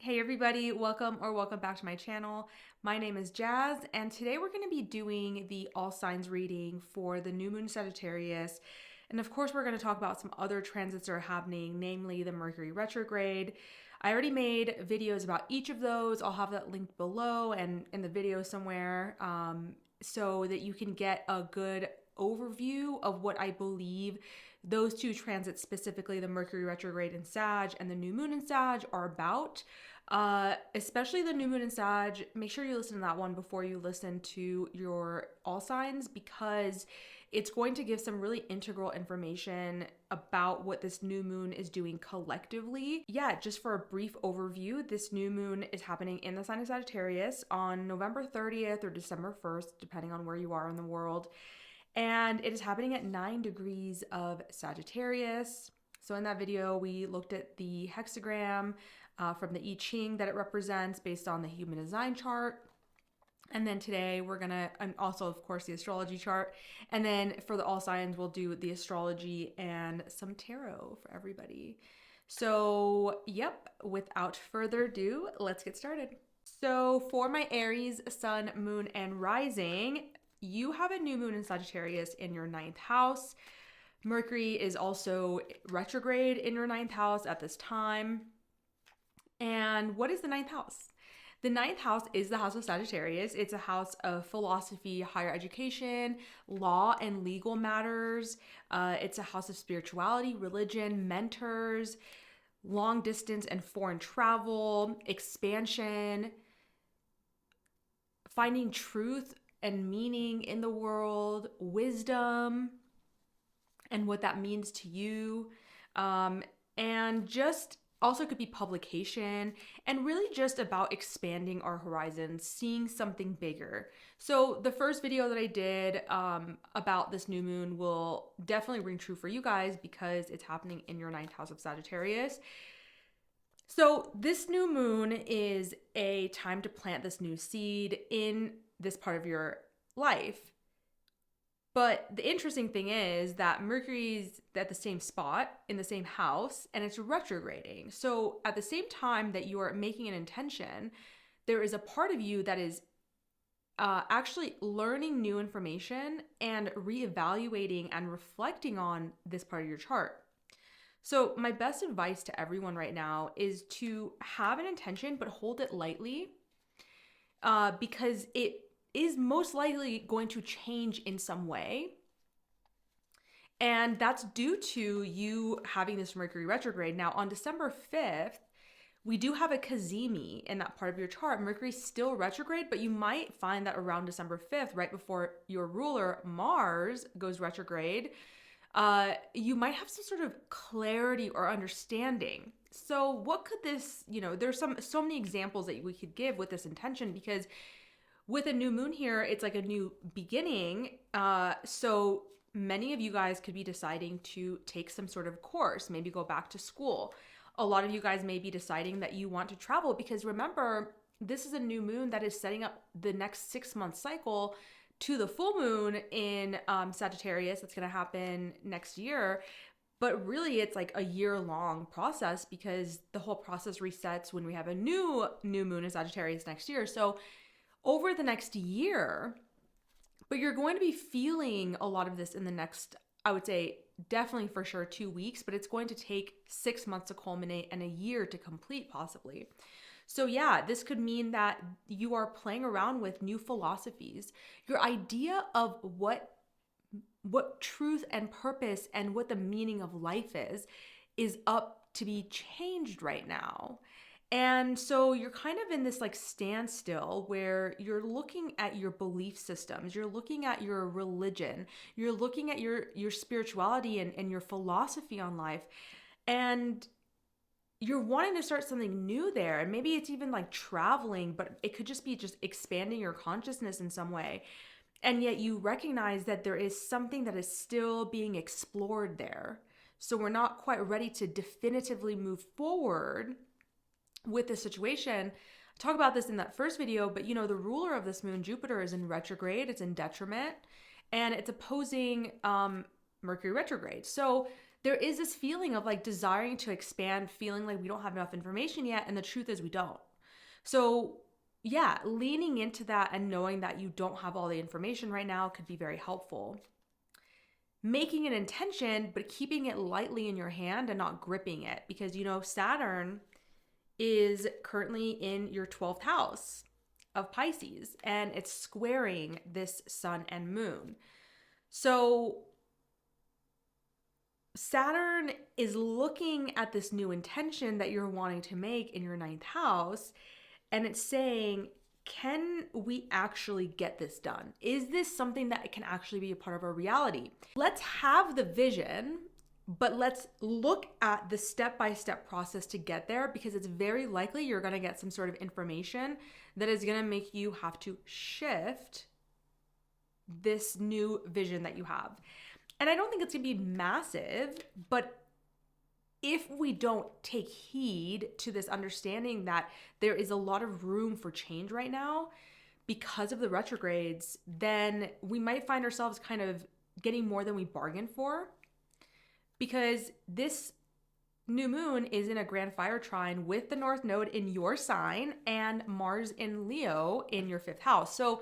Hey everybody, welcome back to my channel. My name is Jazz, and today we're going to be doing the all signs reading for the new moon Sagittarius. And of course, we're going to talk about some other transits that are happening, namely the Mercury retrograde. I already made videos about each of those. I'll have that linked below and in the video somewhere, so that you can get a good overview of what I believe those two transits, specifically the Mercury retrograde in Sag and the new moon in Sag, are about. Especially the new moon in Sag. Make sure you listen to that one before you listen to your all signs, because it's going to give some really integral information about what this new moon is doing collectively. Yeah, just for a brief overview, this new moon is happening in the sign of Sagittarius on November 30th or December 1st, depending on where you are in the world. And it is happening at 9 degrees of Sagittarius. So in that video, we looked at the hexagram from the I Ching that it represents based on the human design chart. And then today we're gonna, and also of course the astrology chart. And then for the all signs, we'll do the astrology and some tarot for everybody. So yep, without further ado, let's get started. So for my Aries, sun, moon, and rising, you have a new moon in Sagittarius in your 9th house. Mercury is also retrograde in your 9th house at this time. And what is the 9th house? The 9th house is the house of Sagittarius. It's a house of philosophy, higher education, law and legal matters. It's a house of spirituality, religion, mentors, long distance and foreign travel, expansion, finding truth and meaning in the world, wisdom, and what that means to you. And just also could be publication, and really just about expanding our horizons, seeing something bigger. So the first video that I did about this new moon will definitely ring true for you guys because it's happening in your 9th house of Sagittarius. So this new moon is a time to plant this new seed in this part of your life. But the interesting thing is that Mercury's at the same spot in the same house and it's retrograding. So at the same time that you are making an intention, there is a part of you that is actually learning new information and reevaluating and reflecting on this part of your chart. So my best advice to everyone right now is to have an intention, but hold it lightly, because it is most likely going to change in some way. And that's due to you having this Mercury retrograde. Now on December 5th, we do have a Cazimi in that part of your chart. Mercury's still retrograde, but you might find that around December 5th, right before your ruler Mars goes retrograde, you might have some sort of clarity or understanding. So what could this, there's so many examples that we could give with this intention, because with a new moon here, it's like a new beginning. So many of you guys could be deciding to take some sort of course, maybe go back to school. A lot of you guys may be deciding that you want to travel, because remember, this is a new moon that is setting up the next 6-month cycle to the full moon in Sagittarius. That's going to happen next year. But really, it's like a year-long process, because the whole process resets when we have a new moon in Sagittarius next year. So over the next year, but you're going to be feeling a lot of this in the next, I would say, definitely for sure 2 weeks, but it's going to take 6 months to culminate and a year to complete possibly. So yeah, this could mean that you are playing around with new philosophies. Your idea of what truth and purpose and what the meaning of life is up to be changed right now. And so you're kind of in this like standstill where you're looking at your belief systems, you're looking at your religion, you're looking at your spirituality and your philosophy on life, and you're wanting to start something new there. And maybe it's even like traveling, but it could just be just expanding your consciousness in some way. And yet you recognize that there is something that is still being explored there. So we're not quite ready to definitively move forward with the situation. I talk about this in that first video, but the ruler of this moon, Jupiter, is in retrograde. It's in detriment, and it's opposing Mercury retrograde. So there is this feeling of like desiring to expand, feeling like we don't have enough information yet. And the truth is we don't. So yeah, leaning into that and knowing that you don't have all the information right now could be very helpful. Making an intention, but keeping it lightly in your hand and not gripping it, because, you know, Saturn is currently in your 12th house of Pisces, and it's squaring this sun and moon. So Saturn is looking at this new intention that you're wanting to make in your 9th house, and it's saying, can we actually get this done? Is this something that can actually be a part of our reality? Let's have the vision, but let's look at the step-by-step process to get there, because it's very likely you're going to get some sort of information that is going to make you have to shift this new vision that you have. And I don't think it's going to be massive, but if we don't take heed to this understanding that there is a lot of room for change right now because of the retrogrades, then we might find ourselves kind of getting more than we bargained for, because this new moon is in a grand fire trine with the North Node in your sign and Mars in Leo in your 5th house. So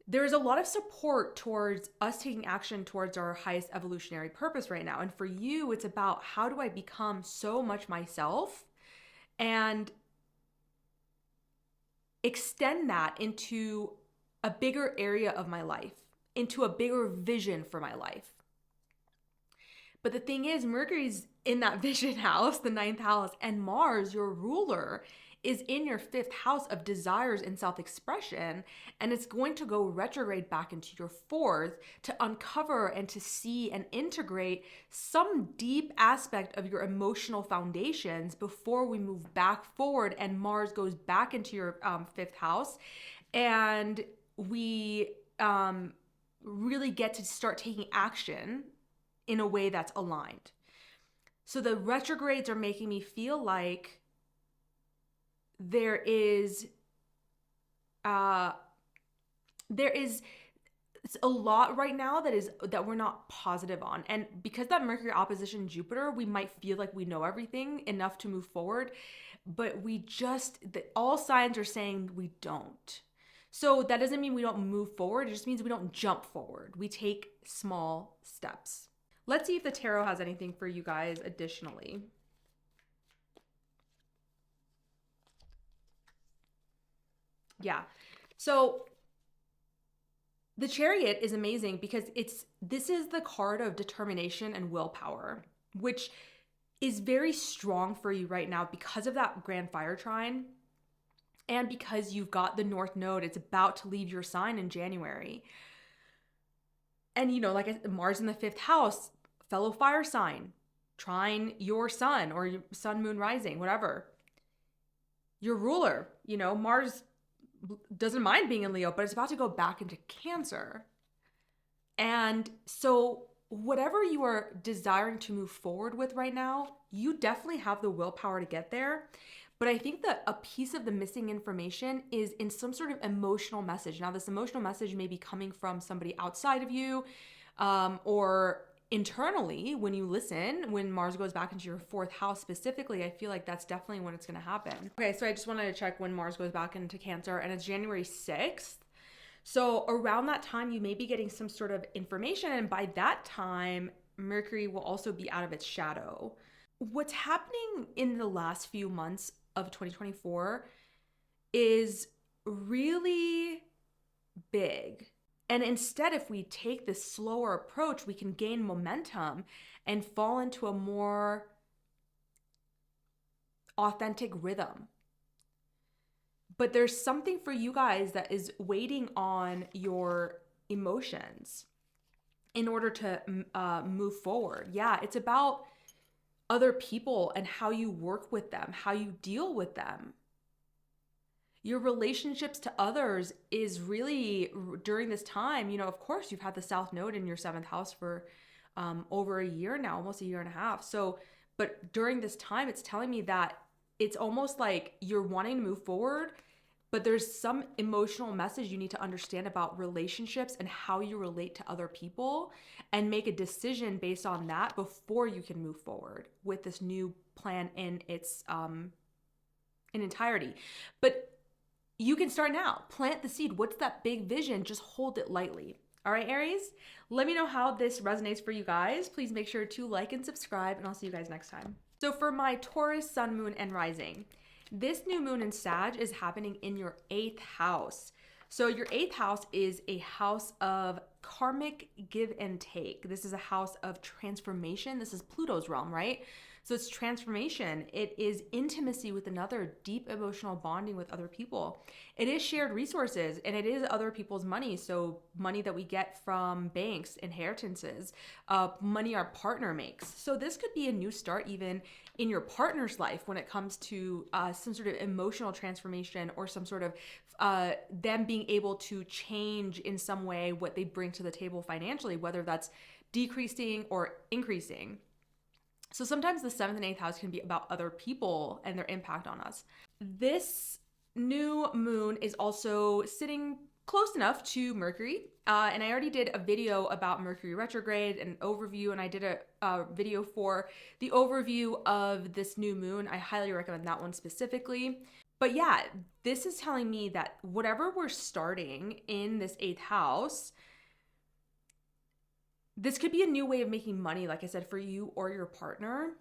there's a lot of support towards us taking action towards our highest evolutionary purpose right now. And for you, it's about, how do I become so much myself and extend that into a bigger area of my life, into a bigger vision for my life. But the thing is, Mercury's in that vision house, the 9th house, and Mars, your ruler, is in your 5th house of desires and self-expression, and it's going to go retrograde back into your 4th to uncover and to see and integrate some deep aspect of your emotional foundations before we move back forward, and Mars goes back into your 5th house, and we really get to start taking action in a way that's aligned. So the retrogrades are making me feel like there is a lot right now that we're not positive on. And because that Mercury opposition Jupiter, we might feel like we know everything enough to move forward, but all signs are saying we don't. So that doesn't mean we don't move forward. It just means we don't jump forward. We take small steps. Let's see if the tarot has anything for you guys additionally. Yeah. So the Chariot is amazing because this is the card of determination and willpower, which is very strong for you right now because of that grand fire trine and because you've got the North Node. It's about to leave your sign in January. And, you know, like I said, Mars in the 5th house, fellow fire sign, trine your sun or your sun, moon, rising, whatever. Your ruler, you know, Mars doesn't mind being in Leo, but it's about to go back into Cancer. And so whatever you are desiring to move forward with right now, you definitely have the willpower to get there. But I think that a piece of the missing information is in some sort of emotional message. Now, this emotional message may be coming from somebody outside of you, or internally when you listen, when Mars goes back into your 4th house specifically. I feel like that's definitely when it's going to happen. Okay, so I just wanted to check when Mars goes back into Cancer, and it's January 6th. So around that time, you may be getting some sort of information, and by that time, Mercury will also be out of its shadow. What's happening in the last few months of 2024 is really big. And instead, if we take this slower approach, we can gain momentum and fall into a more authentic rhythm. But there's something for you guys that is waiting on your emotions in order to move forward. Yeah, it's about other people and how you work with them, how you deal with them. Your relationships to others is really, during this time, you know, of course, you've had the South Node in your 7th house for over a year now, almost a year and a half. So, but during this time, it's telling me that it's almost like you're wanting to move forward, but there's some emotional message you need to understand about relationships and how you relate to other people, and make a decision based on that before you can move forward with this new plan in its in entirety. But you can start now. Plant the seed. What's that big vision? Just hold it lightly. All right, Aries, let me know how this resonates for you guys. Please make sure to like and subscribe, and I'll see you guys next time. So for my Taurus, Sun, Moon, and Rising, this new moon in Sag is happening in your 8th house. So your 8th house is a house of karmic give and take. This is a house of transformation. This is Pluto's realm, right? So it's transformation. It is intimacy with another, deep emotional bonding with other people. It is shared resources, and it is other people's money. So money that we get from banks, inheritances, money our partner makes. So this could be a new start even in your partner's life when it comes to some sort of emotional transformation, or some sort of them being able to change in some way what they bring to the table financially, whether that's decreasing or increasing. So sometimes the 7th and 8th house can be about other people and their impact on us. This new moon is also sitting close enough to Mercury. And I already did a video about Mercury retrograde, an overview, and I did a video for the overview of this new moon. I highly recommend that one specifically. But yeah, this is telling me that whatever we're starting in this 8th house, this could be a new way of making money, like I said, for you or your partner,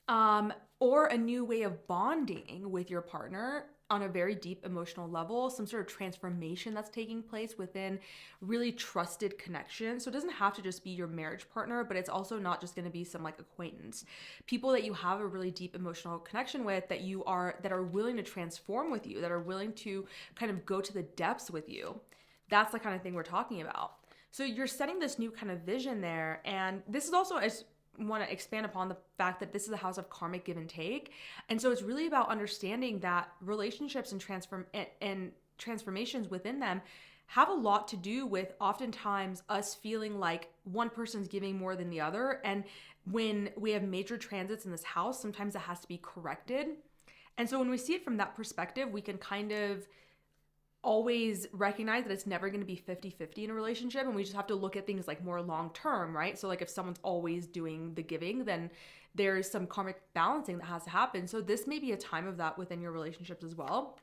or a new way of bonding with your partner on a very deep emotional level, some sort of transformation that's taking place within really trusted connection. So it doesn't have to just be your marriage partner, but it's also not just going to be some like acquaintance, people that you have a really deep emotional connection with, that are willing to transform with you, that are willing to kind of go to the depths with you. That's the kind of thing we're talking about. So you're setting this new kind of vision there. And this is also, I just want to expand upon the fact that this is a house of karmic give and take. And so it's really about understanding that relationships and transformations within them have a lot to do with oftentimes us feeling like one person's giving more than the other. And when we have major transits in this house, sometimes it has to be corrected. And so when we see it from that perspective, we can kind of always recognize that it's never going to be 50-50 in a relationship, and we just have to look at things like more long term, right? So like if someone's always doing the giving, then there's some karmic balancing that has to happen. So this may be a time of that within your relationships as well.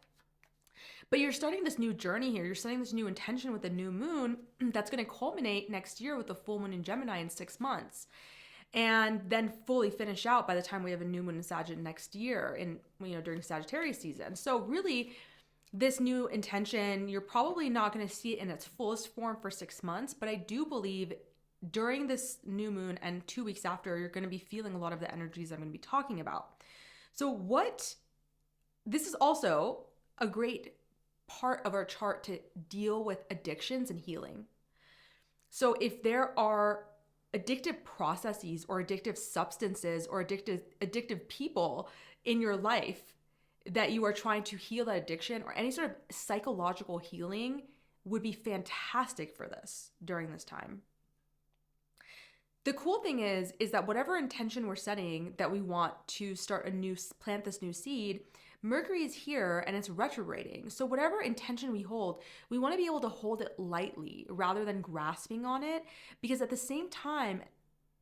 But you're starting this new journey here. You're setting this new intention with the new moon that's going to culminate next year with the full moon in Gemini in 6 months, and then fully finish out by the time we have a new moon in Sagittarius next year, during Sagittarius season. So really, this new intention, you're probably not going to see it in its fullest form for 6 months, but I do believe during this new moon and 2 weeks after, you're going to be feeling a lot of the energies I'm going to be talking about. So this is also a great part of our chart to deal with addictions and healing. So if there are addictive processes or addictive substances or addictive people in your life that you are trying to heal that addiction, or any sort of psychological healing, would be fantastic for this during this time. The cool thing is that whatever intention we're setting that we want to plant this new seed, Mercury is here and it's retrograding. So whatever intention we hold, we want to be able to hold it lightly rather than grasping on it, because at the same time,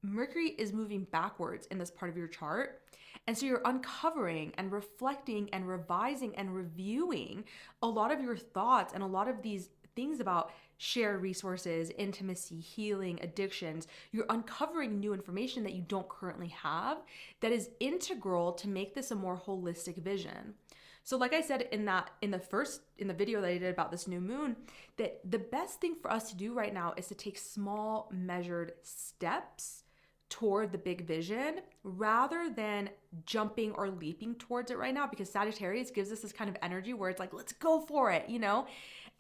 Mercury is moving backwards in this part of your chart. And so you're uncovering and reflecting and revising and reviewing a lot of your thoughts and a lot of these things about shared resources, intimacy, healing, addictions. You're uncovering new information that you don't currently have that is integral to make this a more holistic vision. So like I said in the video that I did about this new moon, that the best thing for us to do right now is to take small measured steps toward the big vision rather than jumping or leaping towards it right now, because Sagittarius gives us this kind of energy where it's like, let's go for it,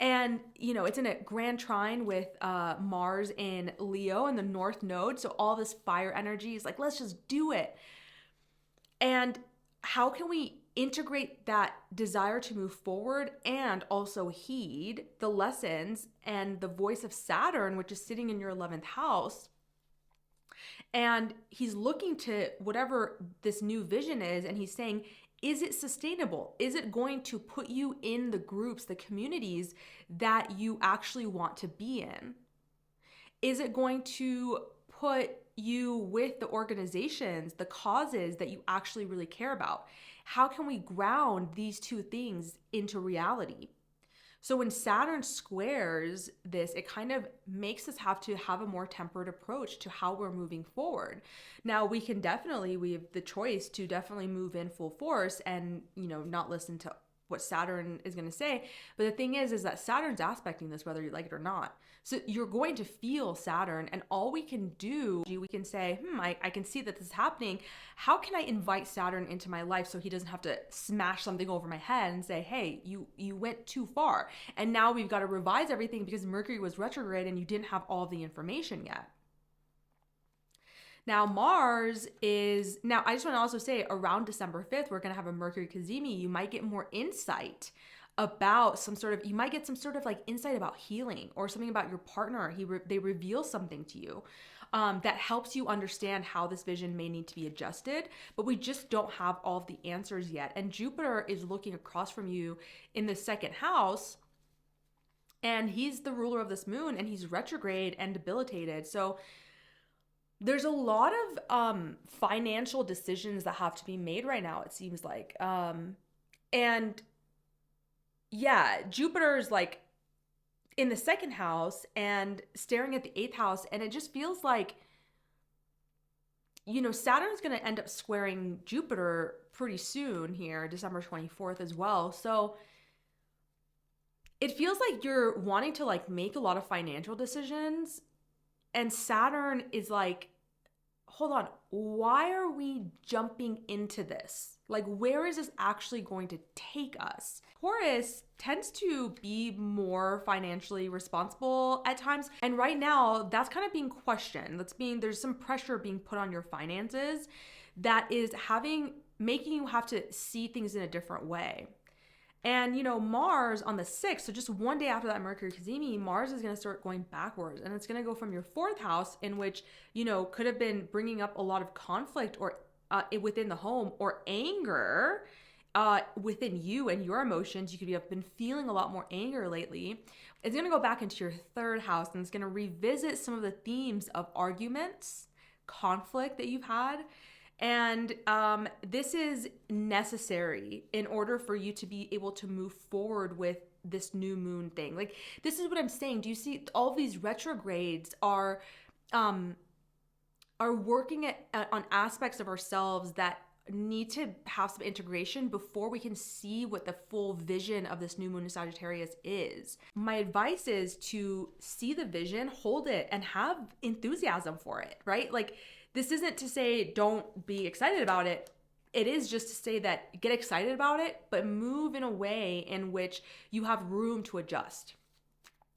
and it's in a grand trine with Mars in Leo in the North Node. So all this fire energy is like, let's just do it. And how can we integrate that desire to move forward and also heed the lessons and the voice of Saturn, which is sitting in your 11th house? And he's looking to whatever this new vision is, and he's saying, is it sustainable? Is it going to put you in the groups, the communities that you actually want to be in? Is it going to put you with the organizations, the causes that you actually really care about? How can we ground these two things into reality? So when Saturn squares this, it kind of makes us have to have a more tempered approach to how we're moving forward. Now we have the choice to definitely move in full force and, not listen to what Saturn is going to say. But the thing is that Saturn's aspecting this, whether you like it or not. So you're going to feel Saturn, and all we can do, we can say, I can see that this is happening. How can I invite Saturn into my life so he doesn't have to smash something over my head and say, hey, you went too far. And now we've got to revise everything because Mercury was retrograde and you didn't have all the information yet. Now I just want to also say around December 5th, we're going to have a Mercury cazimi. You might get more insight about you might get some sort of like insight about healing or something about your partner. They reveal something to you that helps you understand how this vision may need to be adjusted, but we just don't have all of the answers yet. And Jupiter is looking across from you in the second house, and he's the ruler of this moon, and he's retrograde and debilitated. So there's a lot of financial decisions that have to be made right now, it seems like. And yeah, Jupiter's like in the second house and staring at the 8th house. And it just feels like, Saturn's going to end up squaring Jupiter pretty soon here, December 24th as well. So it feels like you're wanting to like make a lot of financial decisions. And Saturn is like, hold on, why are we jumping into this? Like, where is this actually going to take us? Taurus tends to be more financially responsible at times. And right now, that's kind of being questioned. There's some pressure being put on your finances that is making you have to see things in a different way. And, Mars on the 6th, so just one day after that Mercury cazimi, Mars is going to start going backwards. And it's going to go from your 4th house, in which, could have been bringing up a lot of conflict or within the home, or anger within you and your emotions. You could have been feeling a lot more anger lately. It's going to go back into your 3rd house, and it's going to revisit some of the themes of arguments, conflict that you've had. And this is necessary in order for you to be able to move forward with this new moon thing. Like, this is what I'm saying. Do you see all these retrogrades are working on aspects of ourselves that need to have some integration before we can see what the full vision of this new moon in Sagittarius is. My advice is to see the vision, hold it, and have enthusiasm for it, right? Like, this isn't to say don't be excited about it. It is just to say that get excited about it, but move in a way in which you have room to adjust.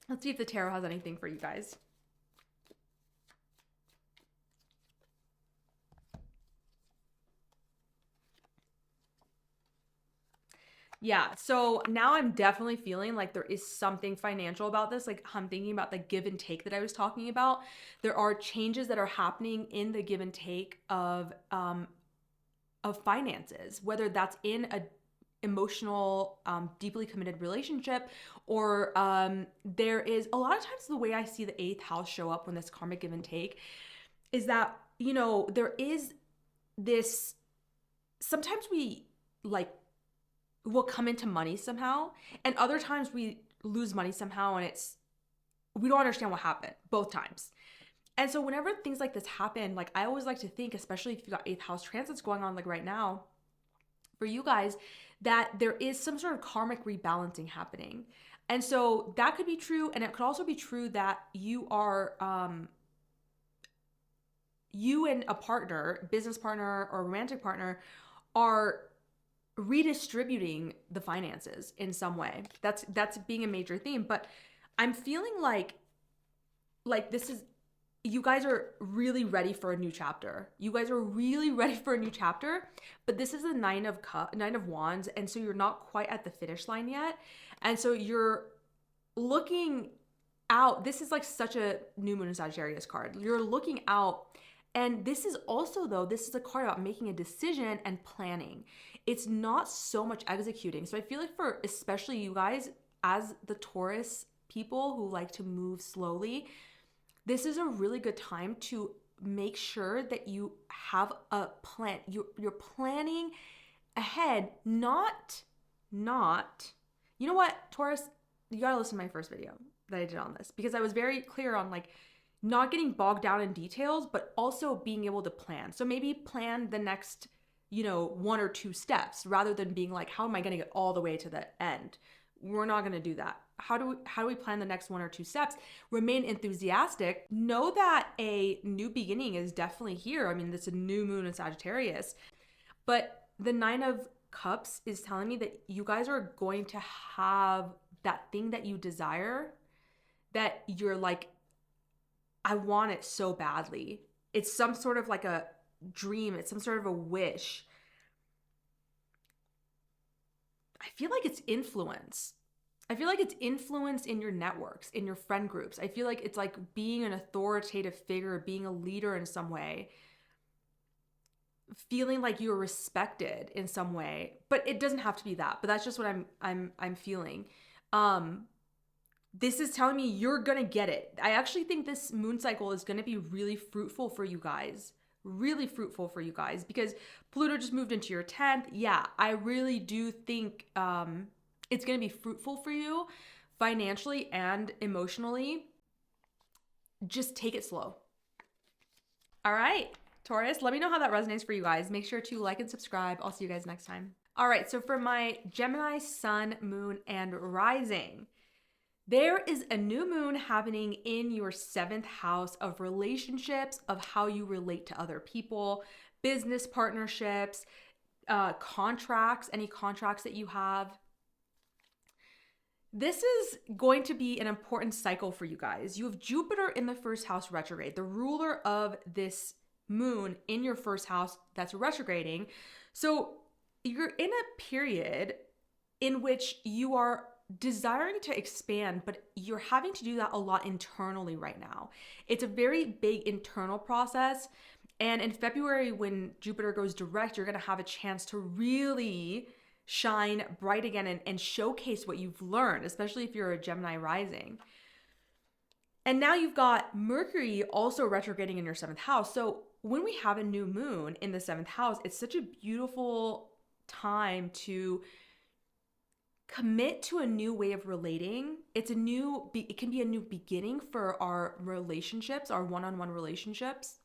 Let's see if the tarot has anything for you guys. Yeah, so now I'm definitely feeling like there is something financial about this. Like, I'm thinking about the give and take that I was talking about. There are changes that are happening in the give and take of finances, whether that's in a emotional, deeply committed relationship, or there is a lot of times the way I see the 8th house show up when this karmic give and take is that, there is this, sometimes we will come into money somehow, and other times we lose money somehow, and we don't understand what happened both times. And so whenever things like this happen, like, I always like to think, especially if you got 8th house transits going on like right now for you guys, that there is some sort of karmic rebalancing happening. And so that could be true, and it could also be true that you are you and a partner, business partner or romantic partner, are redistributing the finances in some way. That's being a major theme. But I'm feeling like this is, you guys are really ready for a new chapter. You guys are really ready for a new chapter, but this is a 9 of Wands, and so you're not quite at the finish line yet. And so you're looking out. This is like such a new moon in Sagittarius card. You're looking out. And this is also, though, this is a card about making a decision and planning. It's not so much executing. So I feel like for especially you guys as the Taurus people who like to move slowly, this is a really good time to make sure that you have a plan. You're planning ahead, not, you know what, Taurus, you gotta listen to my first video that I did on this, because I was very clear on like not getting bogged down in details, but also being able to plan. So maybe plan the next, you know, 1 or 2 steps rather than being like, how am I gonna get all the way to the end? We're not gonna do that. How do we plan the next 1 or 2 steps? Remain enthusiastic. Know that a new beginning is definitely here. I mean, it's a new moon in Sagittarius, but the 9 of Cups is telling me that you guys are going to have that thing that you desire, that you're like, I want it so badly. It's some sort of like a dream. It's some sort of a wish. I feel like it's influence. I feel like it's influence in your networks, in your friend groups. I feel like it's like being an authoritative figure, being a leader in some way, feeling like you're respected in some way. But it doesn't have to be that. But that's just what I'm feeling. This is telling me you're gonna get it. I actually think this moon cycle is gonna be really fruitful for you guys. Really fruitful for you guys, because Pluto just moved into your 10th. Yeah, I really do think it's gonna be fruitful for you financially and emotionally. Just take it slow. All right, Taurus, let me know how that resonates for you guys. Make sure to like and subscribe. I'll see you guys next time. All right, so for my Gemini sun, moon, and rising, there is a new moon happening in your 7th house of relationships, of how you relate to other people, business partnerships, contracts, any contracts that you have. This is going to be an important cycle for you guys. You have Jupiter in the 1st house retrograde, the ruler of this moon in your 1st house that's retrograding. So you're in a period in which you are desiring to expand, but you're having to do that a lot internally right now. It's a very big internal process. And in February, when Jupiter goes direct, you're going to have a chance to really shine bright again and showcase what you've learned, especially if you're a Gemini rising. And now you've got Mercury also retrograding in your 7th house. So when we have a new moon in the 7th house, it's such a beautiful time to commit to a new way of relating. It can be a new beginning for our relationships, our one-on-one relationships.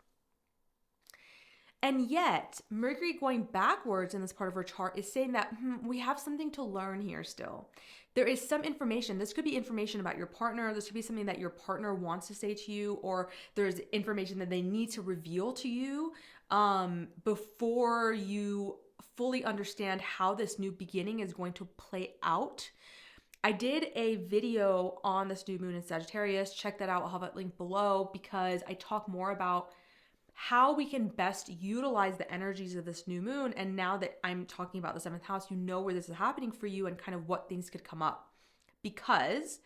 And yet, Mercury going backwards in this part of our chart is saying that we have something to learn here still. There is some information. This could be information about your partner. This could be something that your partner wants to say to you, or there's information that they need to reveal to you before you fully understand how this new beginning is going to play out. I did a video on this new moon in Sagittarius. Check that out. I'll have that link below, because I talk more about how we can best utilize the energies of this new moon. And now that I'm talking about the 7th house, you know where this is happening for you and kind of what things could come up. Because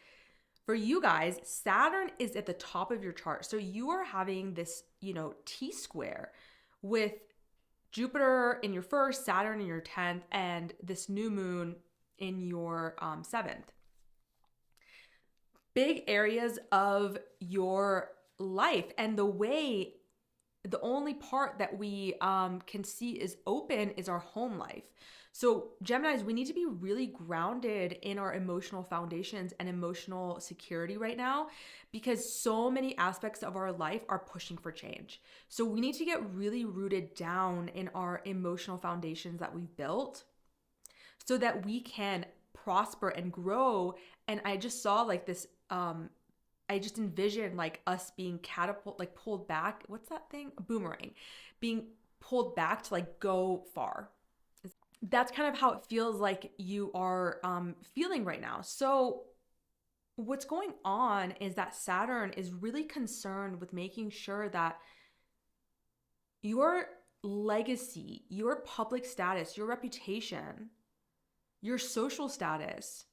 for you guys, Saturn is at the top of your chart. So you are having this, T-square with Jupiter in your 1st, Saturn in your 10th, and this new moon in your 7th. Big areas of your life, and the only part that we can see is open is our home life. So Geminis, we need to be really grounded in our emotional foundations and emotional security right now, because so many aspects of our life are pushing for change. So we need to get really rooted down in our emotional foundations that we've built so that we can prosper and grow. And I just saw like this, I just envisioned like us being pulled back. What's that thing? A boomerang. Being pulled back to like go far. That's kind of how it feels like you are feeling right now. So what's going on is that Saturn is really concerned with making sure that your legacy, your public status, your reputation, your social status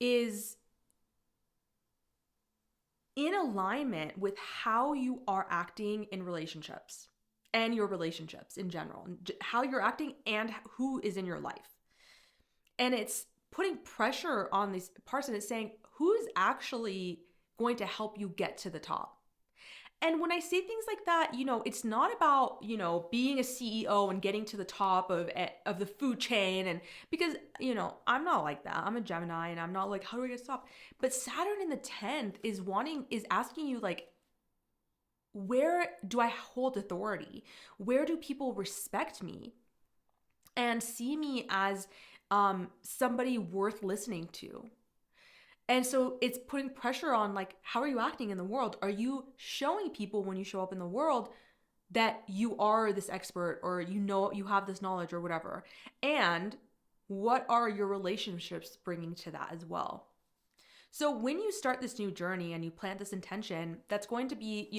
is in alignment with how you are acting in relationships and your relationships in general, how you're acting and who is in your life. And it's putting pressure on this person. It's saying, who's actually going to help you get to the top? And when I say things like that, it's not about, being a CEO and getting to the top of the food chain. And because, I'm not like that. I'm a Gemini and I'm not like, how do I get to the top? But Saturn in the 10th is asking you, like, where do I hold authority? Where do people respect me and see me as somebody worth listening to? And so it's putting pressure on, like, how are you acting in the world? Are you showing people when you show up in the world that you are this expert, or you have this knowledge or whatever? And what are your relationships bringing to that as well? So when you start this new journey and you plant this intention, that's going to be,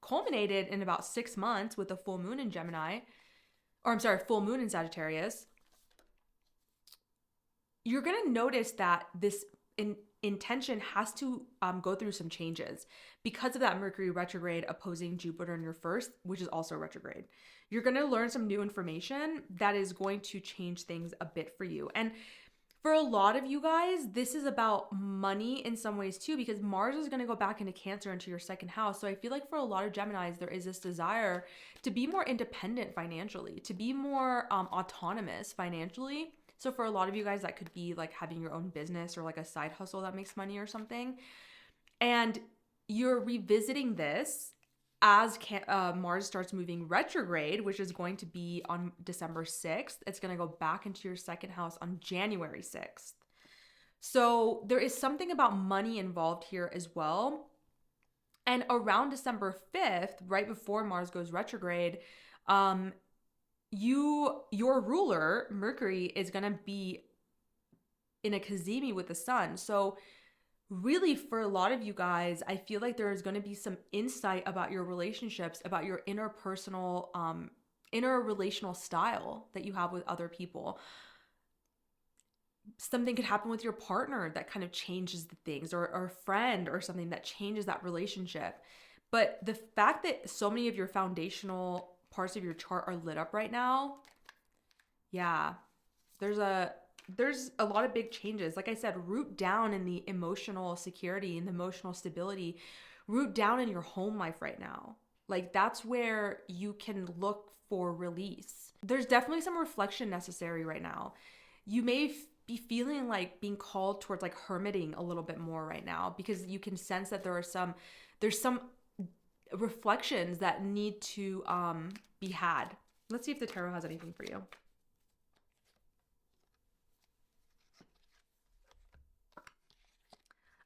culminated in about 6 months with a full moon in Gemini, full moon in Sagittarius. You're going to notice that this intention has to go through some changes because of that Mercury retrograde opposing Jupiter in your first, which is also retrograde. You're going to learn some new information that is going to change things a bit for you. And for a lot of you guys, this is about money in some ways too, because Mars is going to go back into Cancer, into your second house. So I feel like for a lot of Geminis, there is this desire to be more independent financially, to be more autonomous financially. So for a lot of you guys, that could be like having your own business or like a side hustle that makes money or something. And you're revisiting this as Mars starts moving retrograde, which is going to be on December 6th. It's going to go back into your second house on January 6th. So there is something about money involved here as well. And around December 5th, right before Mars goes retrograde, your ruler, Mercury, is going to be in a cazimi with the sun. So really, for a lot of you guys, I feel like there is going to be some insight about your relationships, about your interpersonal, interrelational style that you have with other people. Something could happen with your partner that kind of changes the things, or a friend or something that changes that relationship. But the fact that so many of your foundational parts of your chart are lit up right now, yeah, there's a lot of big changes. Like I said, root down in the emotional security and the emotional stability, root down in your home life right now. Like, that's where you can look for release. There's definitely some reflection necessary right now. You may be feeling like being called towards like hermiting a little bit more right now, because you can sense that there's some reflections that need to be had. Let's see if the tarot has anything for you.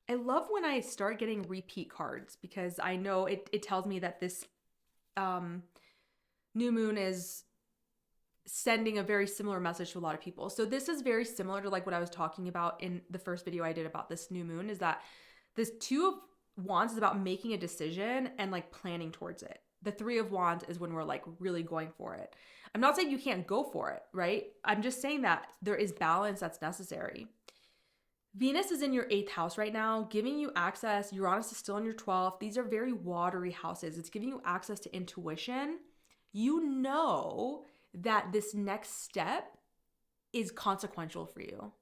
I love when I start getting repeat cards, because I know it tells me that this new moon is sending a very similar message to a lot of people. So this is very similar to like what I was talking about in the first video I did about this new moon, is that this Two of Wands is about making a decision and like planning towards it. The Three of Wands is when we're like really going for it. I'm not saying you can't go for it, right? I'm just saying that there is balance that's necessary. Venus is in your 8th house right now, giving you access. Uranus is still in your 12th. These are very watery houses. It's giving you access to intuition. You know that this next step is consequential for you.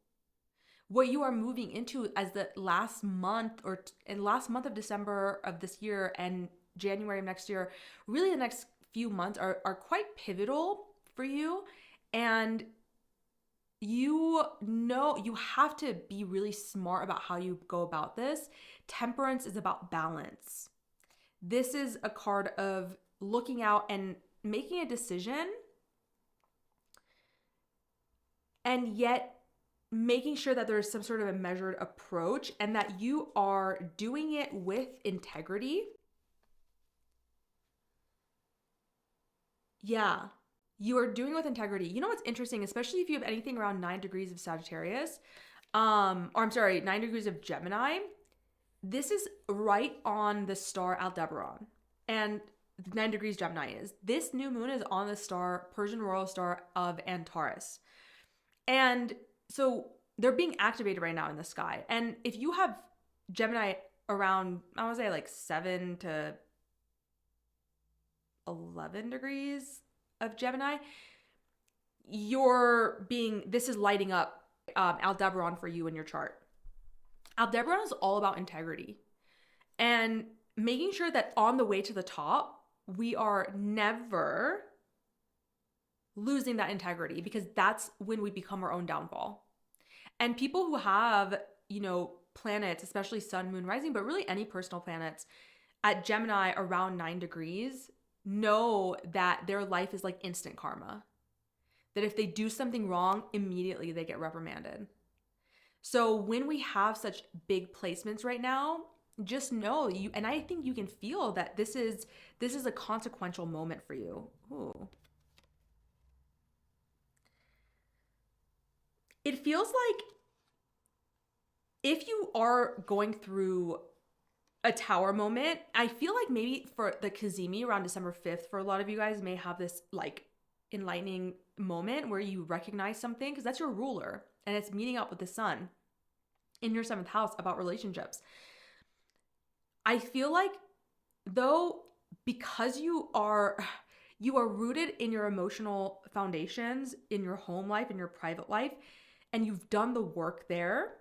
What you are moving into as the last month of December of this year and January of next year, really the next few months are quite pivotal for you. And you know you have to be really smart about how you go about this. Temperance is about balance. This is a card of looking out and making a decision, and yet making sure that there's some sort of a measured approach and that you are doing it with integrity. Yeah, you are doing it with integrity. You know what's interesting, especially if you have anything around 9 degrees of Sagittarius, 9 degrees of Gemini, this is right on the star Aldebaran, and 9 degrees Gemini is. This new moon is on the star, Persian royal star of Antares. And so they're being activated right now in the sky. And if you have Gemini around, I want to say like 7 to 11 degrees of Gemini, this is lighting up Aldebaran for you in your chart. Aldebaran is all about integrity and making sure that on the way to the top, we are never losing that integrity, because that's when we become our own downfall. And people who have, planets, especially sun, moon, rising, but really any personal planets at Gemini around 9 degrees, know that their life is like instant karma. That if they do something wrong, immediately they get reprimanded. So when we have such big placements right now, just know and I think you can feel that this is a consequential moment for you. Ooh. It feels like if you are going through a tower moment, I feel like maybe for the Cazimi around December 5th, for a lot of you guys may have this like enlightening moment where you recognize something, because that's your ruler and it's meeting up with the sun in your 7th house about relationships. I feel like though, because you are rooted in your emotional foundations, in your home life, in your private life, and you've done the work there,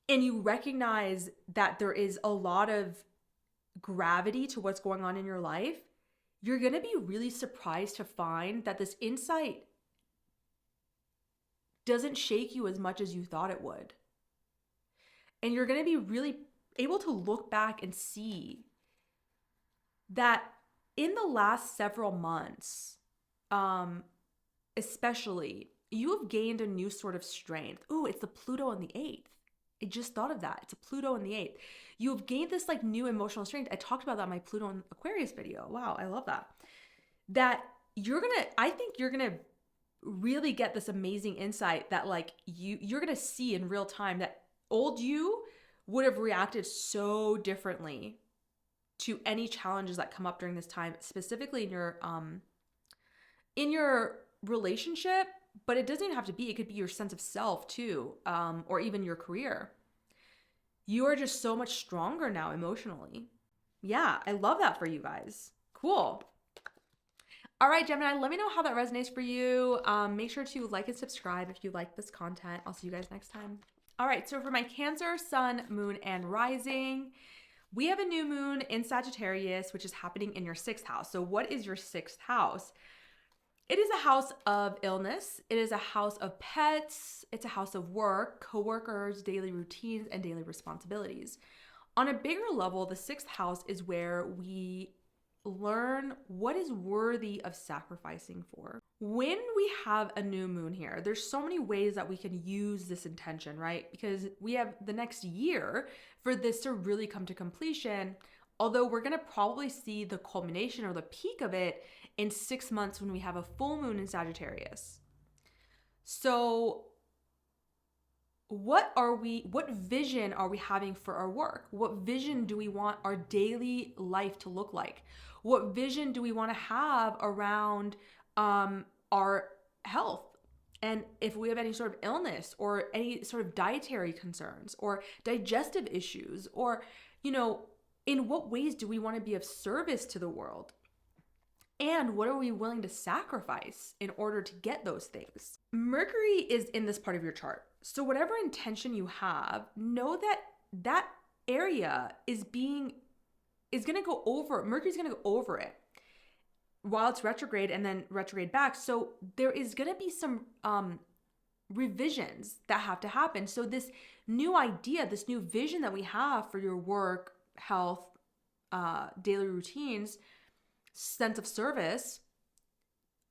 and you recognize that there is a lot of gravity to what's going on in your life, you're going to be really surprised to find that this insight doesn't shake you as much as you thought it would. And you're going to be really able to look back and see that in the last several months, especially, you have gained a new sort of strength. Ooh, it's the Pluto in the 8th. I just thought of that. It's a Pluto in the 8th. You have gained this like new emotional strength. I talked about that in my Pluto and Aquarius video. Wow, I love that. I think you're going to really get this amazing insight that like you're going to see in real time that old you would have reacted so differently to any challenges that come up during this time, specifically in your relationship. But it doesn't even have to be. It could be your sense of self too, or even your career. You are just so much stronger now emotionally. Yeah, I love that for you guys. Cool. All right, Gemini, let me know how that resonates for you. Make sure to like and subscribe if you like this content. I'll see you guys next time. All right, so for my Cancer, Sun, Moon, and Rising, we have a new moon in Sagittarius, which is happening in your 6th house. So what is your 6th house? It is a house of illness. It is a house of pets. It's a house of work, coworkers, daily routines, and daily responsibilities. On a bigger level, the 6th house is where we learn what is worthy of sacrificing for. When we have a new moon here, there's so many ways that we can use this intention, right? Because we have the next year for this to really come to completion, although we're going to probably see the culmination or the peak of it in 6 months when we have a full moon in Sagittarius. So what vision are we having for our work? What vision do we want our daily life to look like? What vision do we want to have around our health? And if we have any sort of illness or any sort of dietary concerns or digestive issues, or, in what ways do we want to be of service to the world? And what are we willing to sacrifice in order to get those things? Mercury is in this part of your chart. So whatever intention you have, know that that area Mercury's going to go over it while it's retrograde and then retrograde back. So there is going to be some revisions that have to happen. So this new idea, this new vision that we have for your work, health, daily routines, sense of service,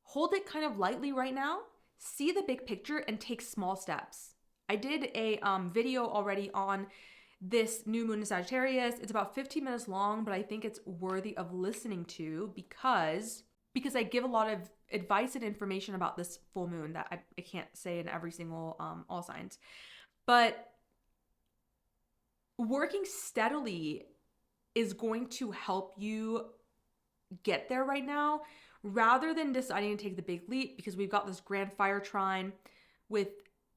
hold it kind of lightly right now. See the big picture and take small steps. I did a video already on this new moon in Sagittarius. It's about 15 minutes long, but I think it's worthy of listening to because I give a lot of advice and information about this full moon that I can't say in every single all signs. But working steadily is going to help you get there right now, rather than deciding to take the big leap, because we've got this grand fire trine with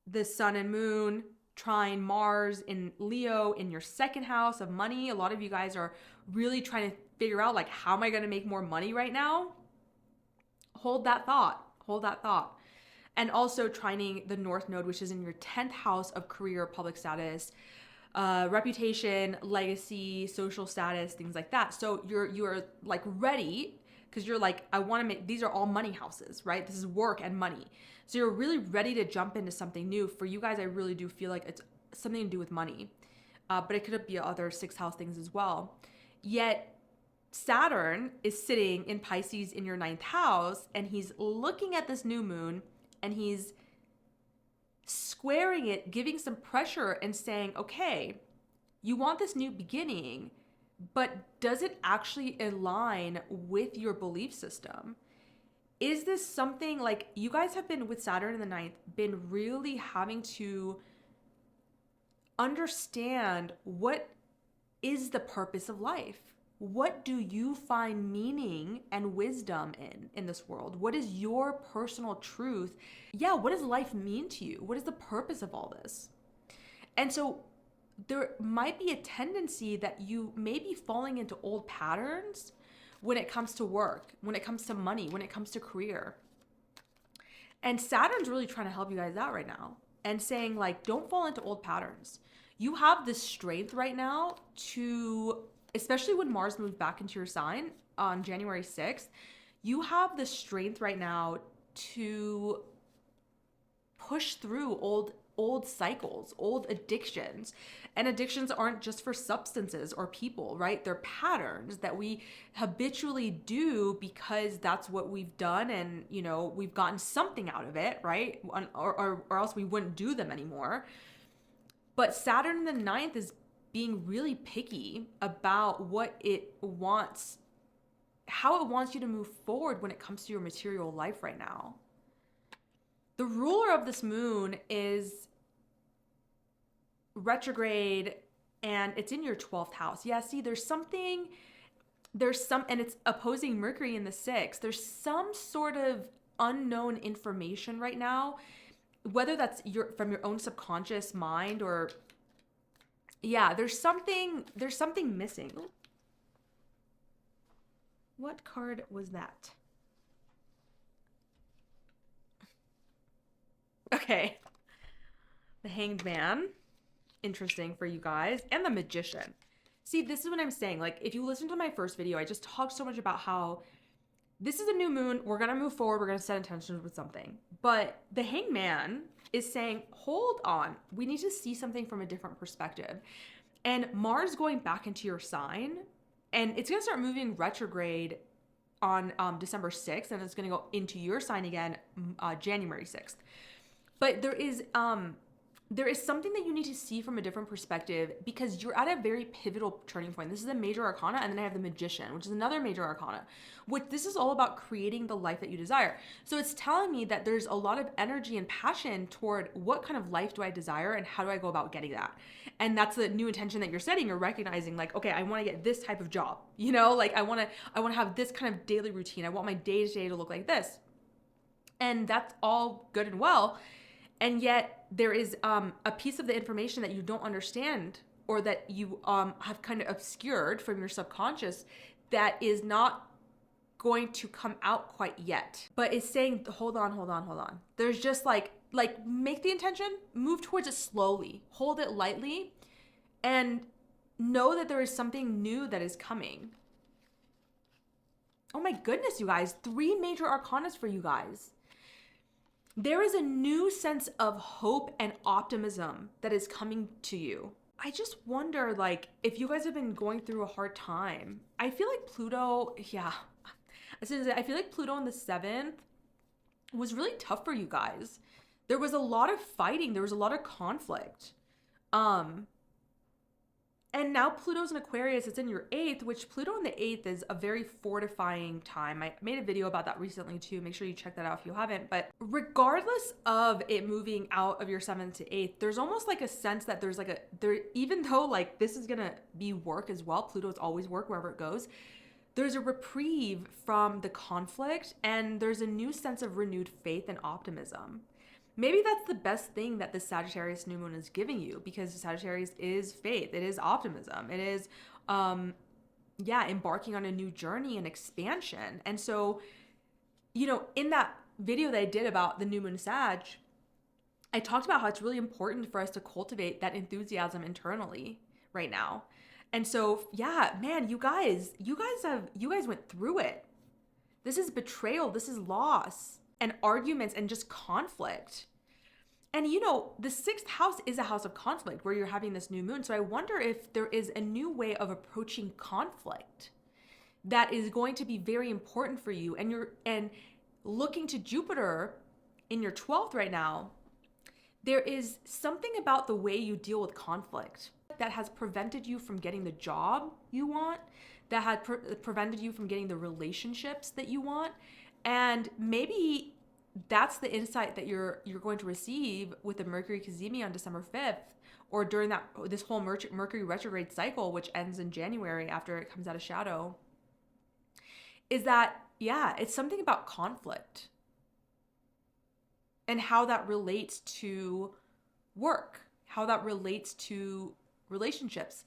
the sun and moon trine Mars in Leo in your second house of money. A lot of you guys are really trying to figure out like, how am I going to make more money right now? Hold that thought. Hold that thought. And also trining the North Node, which is in your 10th house of career, public status, reputation, legacy, social status, things like that. So you're like ready, because you're like, I want to make, these are all money houses, right? This is work and money. So you're really ready to jump into something new. For you guys, I really do feel like it's something to do with money, but it could be other 6th house things as well. Yet Saturn is sitting in Pisces in your 9th house, and he's looking at this new moon, and he's squaring it, giving some pressure and saying, okay, you want this new beginning, but does it actually align with your belief system? Is this something like, you guys have been with Saturn in the 9th, been really having to understand what is the purpose of life? What do you find meaning and wisdom in this world? What is your personal truth? Yeah, what does life mean to you? What is the purpose of all this? And so there might be a tendency that you may be falling into old patterns when it comes to work, when it comes to money, when it comes to career. And Saturn's really trying to help you guys out right now and saying like, don't fall into old patterns. You have this strength right now to, especially when Mars moves back into your sign on January 6th, you have the strength right now to push through old cycles, old addictions. And addictions aren't just for substances or people, right? They're patterns that we habitually do because that's what we've done, and you know, we've gotten something out of it, right? Or else we wouldn't do them anymore. But Saturn in the 9th is being really picky about what it wants, how it wants you to move forward when it comes to your material life right now. The ruler of this moon is retrograde, and it's in your 12th house. Yeah, see, and it's opposing Mercury in the 6th. There's some sort of unknown information right now, whether that's from your own subconscious mind or, yeah, there's something missing. What card was that? Okay. The Hanged Man. Interesting for you guys. And the Magician. See, this is what I'm saying. Like, if you listen to my first video, I just talked so much about how this is a new moon. We're going to move forward. We're going to set intentions with something. But the Hanged Man is saying, hold on. We need to see something from a different perspective. And Mars going back into your sign, and it's going to start moving retrograde on December 6th, and it's going to go into your sign again January 6th. But there is something that you need to see from a different perspective, because you're at a very pivotal turning point. This is a major arcana, and then I have the Magician, which is another major arcana, which this is all about creating the life that you desire. So it's telling me that there's a lot of energy and passion toward what kind of life do I desire and how do I go about getting that? And that's the new intention that you're setting. You're recognizing like, okay, I want to get this type of job, you know, like I want to have this kind of daily routine. I want my day-to-day to look like this. And that's all good and well. And yet there is a piece of the information that you don't understand, or that you have kind of obscured from your subconscious, that is not going to come out quite yet. But it's saying, hold on. There's just like make the intention, move towards it slowly, hold it lightly, and know that there is something new that is coming. Oh my goodness, you guys, 3 major arcanas for you guys. There is a new sense of hope and optimism that is coming to you. I just wonder, like, if you guys have been going through a hard time. I feel like Pluto, I feel like Pluto in the 7th was really tough for you guys. There was a lot of fighting. There was a lot of conflict. And now Pluto's in Aquarius. It's in your 8th, which Pluto in the 8th is a very fortifying time. I made a video about that recently too. Make sure you check that out if you haven't. But regardless of it moving out of your 7th to 8th, there's almost like a sense that there's like even though like this is going to be work as well, Pluto's always work wherever it goes, there's a reprieve from the conflict, and there's a new sense of renewed faith and optimism. maybe that's the best thing that the Sagittarius new moon is giving you, because Sagittarius is faith. It is optimism. It is, embarking on a new journey and expansion. And so, in that video that I did about the new moon Sag, I talked about how it's really important for us to cultivate that enthusiasm internally right now. And so, yeah, man, you guys went through it. This is betrayal. This is loss and arguments and just conflict. And the 6th house is a house of conflict where you're having this new moon. So I wonder if there is a new way of approaching conflict that is going to be very important for you. And looking to Jupiter in your 12th right now, there is something about the way you deal with conflict that has prevented you from getting the job you want, that had prevented you from getting the relationships that you want. And maybe that's the insight that you're going to receive with the Mercury cazimi on December 5th, or during this whole Mercury retrograde cycle, which ends in January after it comes out of shadow, is that, it's something about conflict and how that relates to work, how that relates to relationships,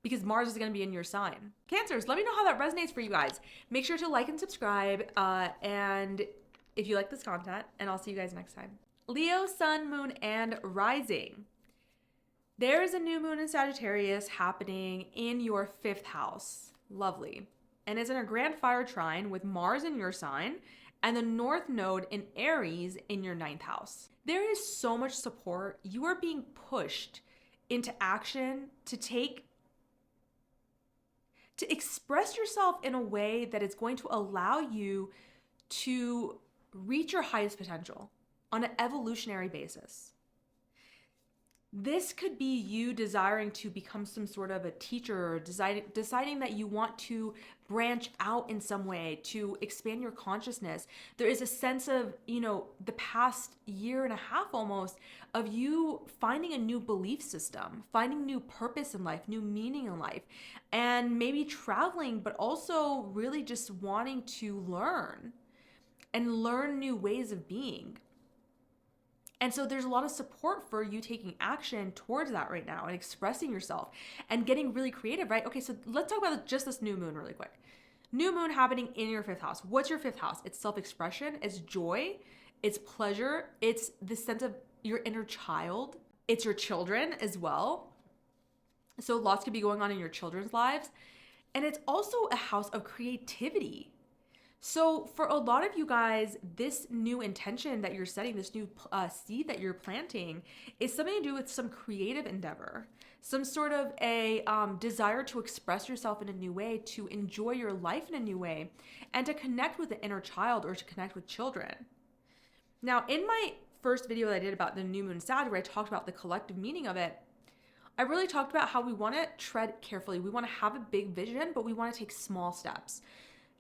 because Mars is going to be in your sign. Cancers, let me know how that resonates for you guys. Make sure to like and subscribe, and if you like this content, and I'll see you guys next time. Leo, sun, moon, and rising. There is a new moon in Sagittarius happening in your 5th house. Lovely. And it's in a grand fire trine with Mars in your sign and the North Node in Aries in your 9th house. There is so much support. You are being pushed into action to express yourself in a way that is going to allow you to reach your highest potential on an evolutionary basis. This could be you desiring to become some sort of a teacher, or deciding that you want to branch out in some way to expand your consciousness. There is a sense of, the past year and a half almost of you finding a new belief system, finding new purpose in life, new meaning in life, and maybe traveling, but also really just wanting to learn new ways of being. And so there's a lot of support for you taking action towards that right now and expressing yourself and getting really creative, right? Okay, so let's talk about just this new moon really quick. New moon happening in your 5th house. What's your 5th house? It's self-expression, it's joy, it's pleasure, it's the sense of your inner child, it's your children as well. So lots could be going on in your children's lives. And it's also a house of creativity. So for a lot of you guys, this new intention that you're setting, this new seed that you're planting, is something to do with some creative endeavor, some sort of a desire to express yourself in a new way, to enjoy your life in a new way, and to connect with the inner child or to connect with children. Now, in my first video that I did about the new moon Sag, where I talked about the collective meaning of it, I really talked about how we want to tread carefully. We want to have a big vision, but we want to take small steps.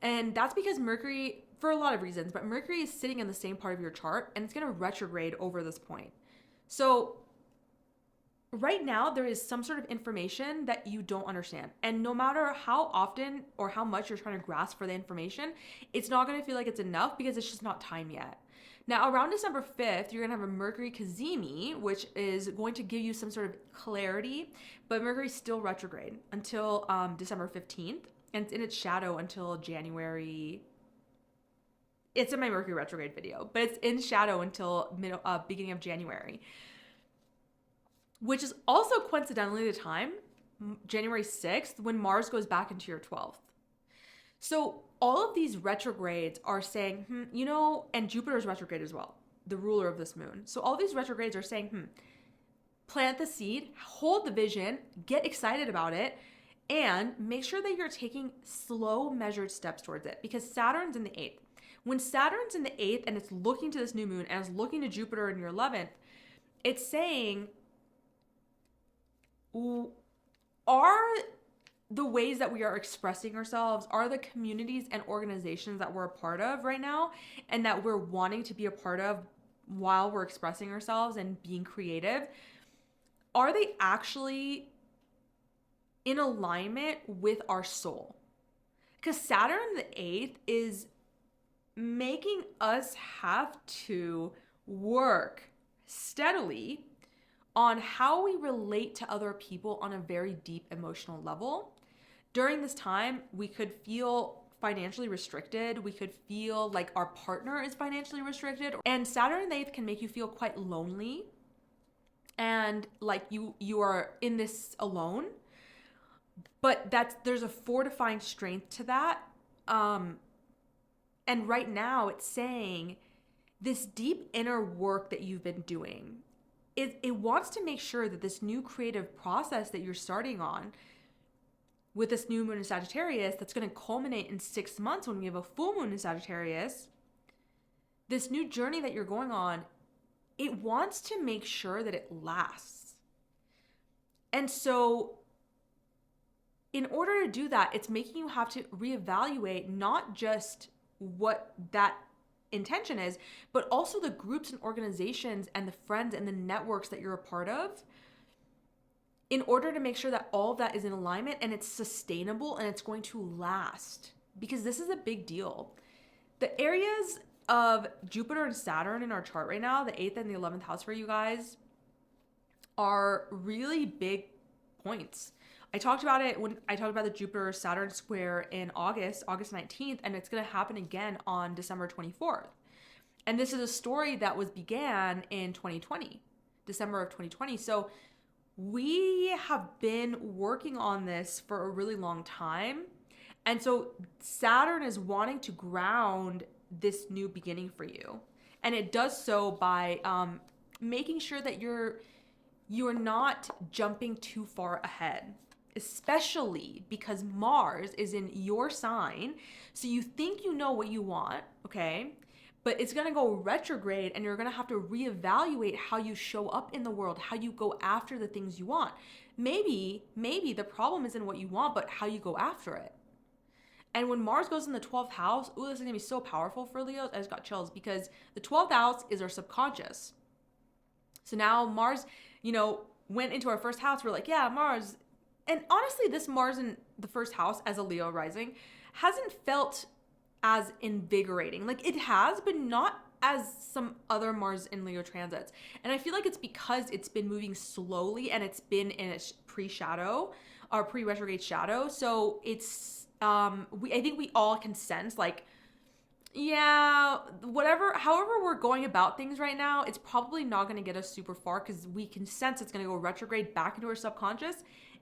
And that's because Mercury, for a lot of reasons, but Mercury is sitting in the same part of your chart and it's going to retrograde over this point. So right now there is some sort of information that you don't understand. And no matter how often or how much you're trying to grasp for the information, it's not going to feel like it's enough because it's just not time yet. Now, around December 5th, you're going to have a Mercury cazimi, which is going to give you some sort of clarity, but Mercury's still retrograde until December 15th. And it's in its shadow until January. It's in my Mercury retrograde video, but it's in shadow until beginning of January, which is also coincidentally the time, January 6th, when Mars goes back into your 12th. So all of these retrogrades are saying, and Jupiter's retrograde as well, the ruler of this moon. So all these retrogrades are saying, plant the seed, hold the vision, get excited about it, and make sure that you're taking slow, measured steps towards it, because Saturn's in the 8th. When Saturn's in the 8th and it's looking to this new moon and it's looking to Jupiter in your 11th, it's saying, are the ways that we are expressing ourselves, are the communities and organizations that we're a part of right now and that we're wanting to be a part of while we're expressing ourselves and being creative, are they actually in alignment with our soul? Because Saturn the 8th is making us have to work steadily on how we relate to other people on a very deep emotional level. During this time, we could feel financially restricted. We could feel like our partner is financially restricted. And Saturn in the 8th can make you feel quite lonely and like you are in this alone. But there's a fortifying strength to that. And right now it's saying this deep inner work that you've been doing, it wants to make sure that this new creative process that you're starting on with this new moon in Sagittarius, that's going to culminate in 6 months when we have a full moon in Sagittarius, this new journey that you're going on, it wants to make sure that it lasts. And so in order to do that, it's making you have to reevaluate not just what that intention is, but also the groups and organizations and the friends and the networks that you're a part of, in order to make sure that all of that is in alignment and it's sustainable and it's going to last. Because this is a big deal. The areas of Jupiter and Saturn in our chart right now, the 8th and the 11th house for you guys, are really big points. I talked about it when I talked about the Jupiter-Saturn square in August 19th, and it's going to happen again on December 24th. And this is a story that began in 2020, December of 2020. So we have been working on this for a really long time. And so Saturn is wanting to ground this new beginning for you. And it does so by making sure that you're not jumping too far ahead, especially because Mars is in your sign. So you think you know what you want, okay? But it's going to go retrograde and you're going to have to reevaluate how you show up in the world, how you go after the things you want. Maybe the problem isn't what you want, but how you go after it. And when Mars goes in the 12th house, ooh, this is going to be so powerful for Leos. I just got chills because the 12th house is our subconscious. So now Mars, went into our first house. We're like, yeah, Mars. And honestly, this Mars in the first house as a Leo rising hasn't felt as invigorating. Like it has, but not as some other Mars in Leo transits. And I feel like it's because it's been moving slowly and it's been in a pre-shadow or pre-retrograde shadow. So it's, I think we all can sense like, yeah, however we're going about things right now, it's probably not going to get us super far because we can sense it's going to go retrograde back into our subconscious,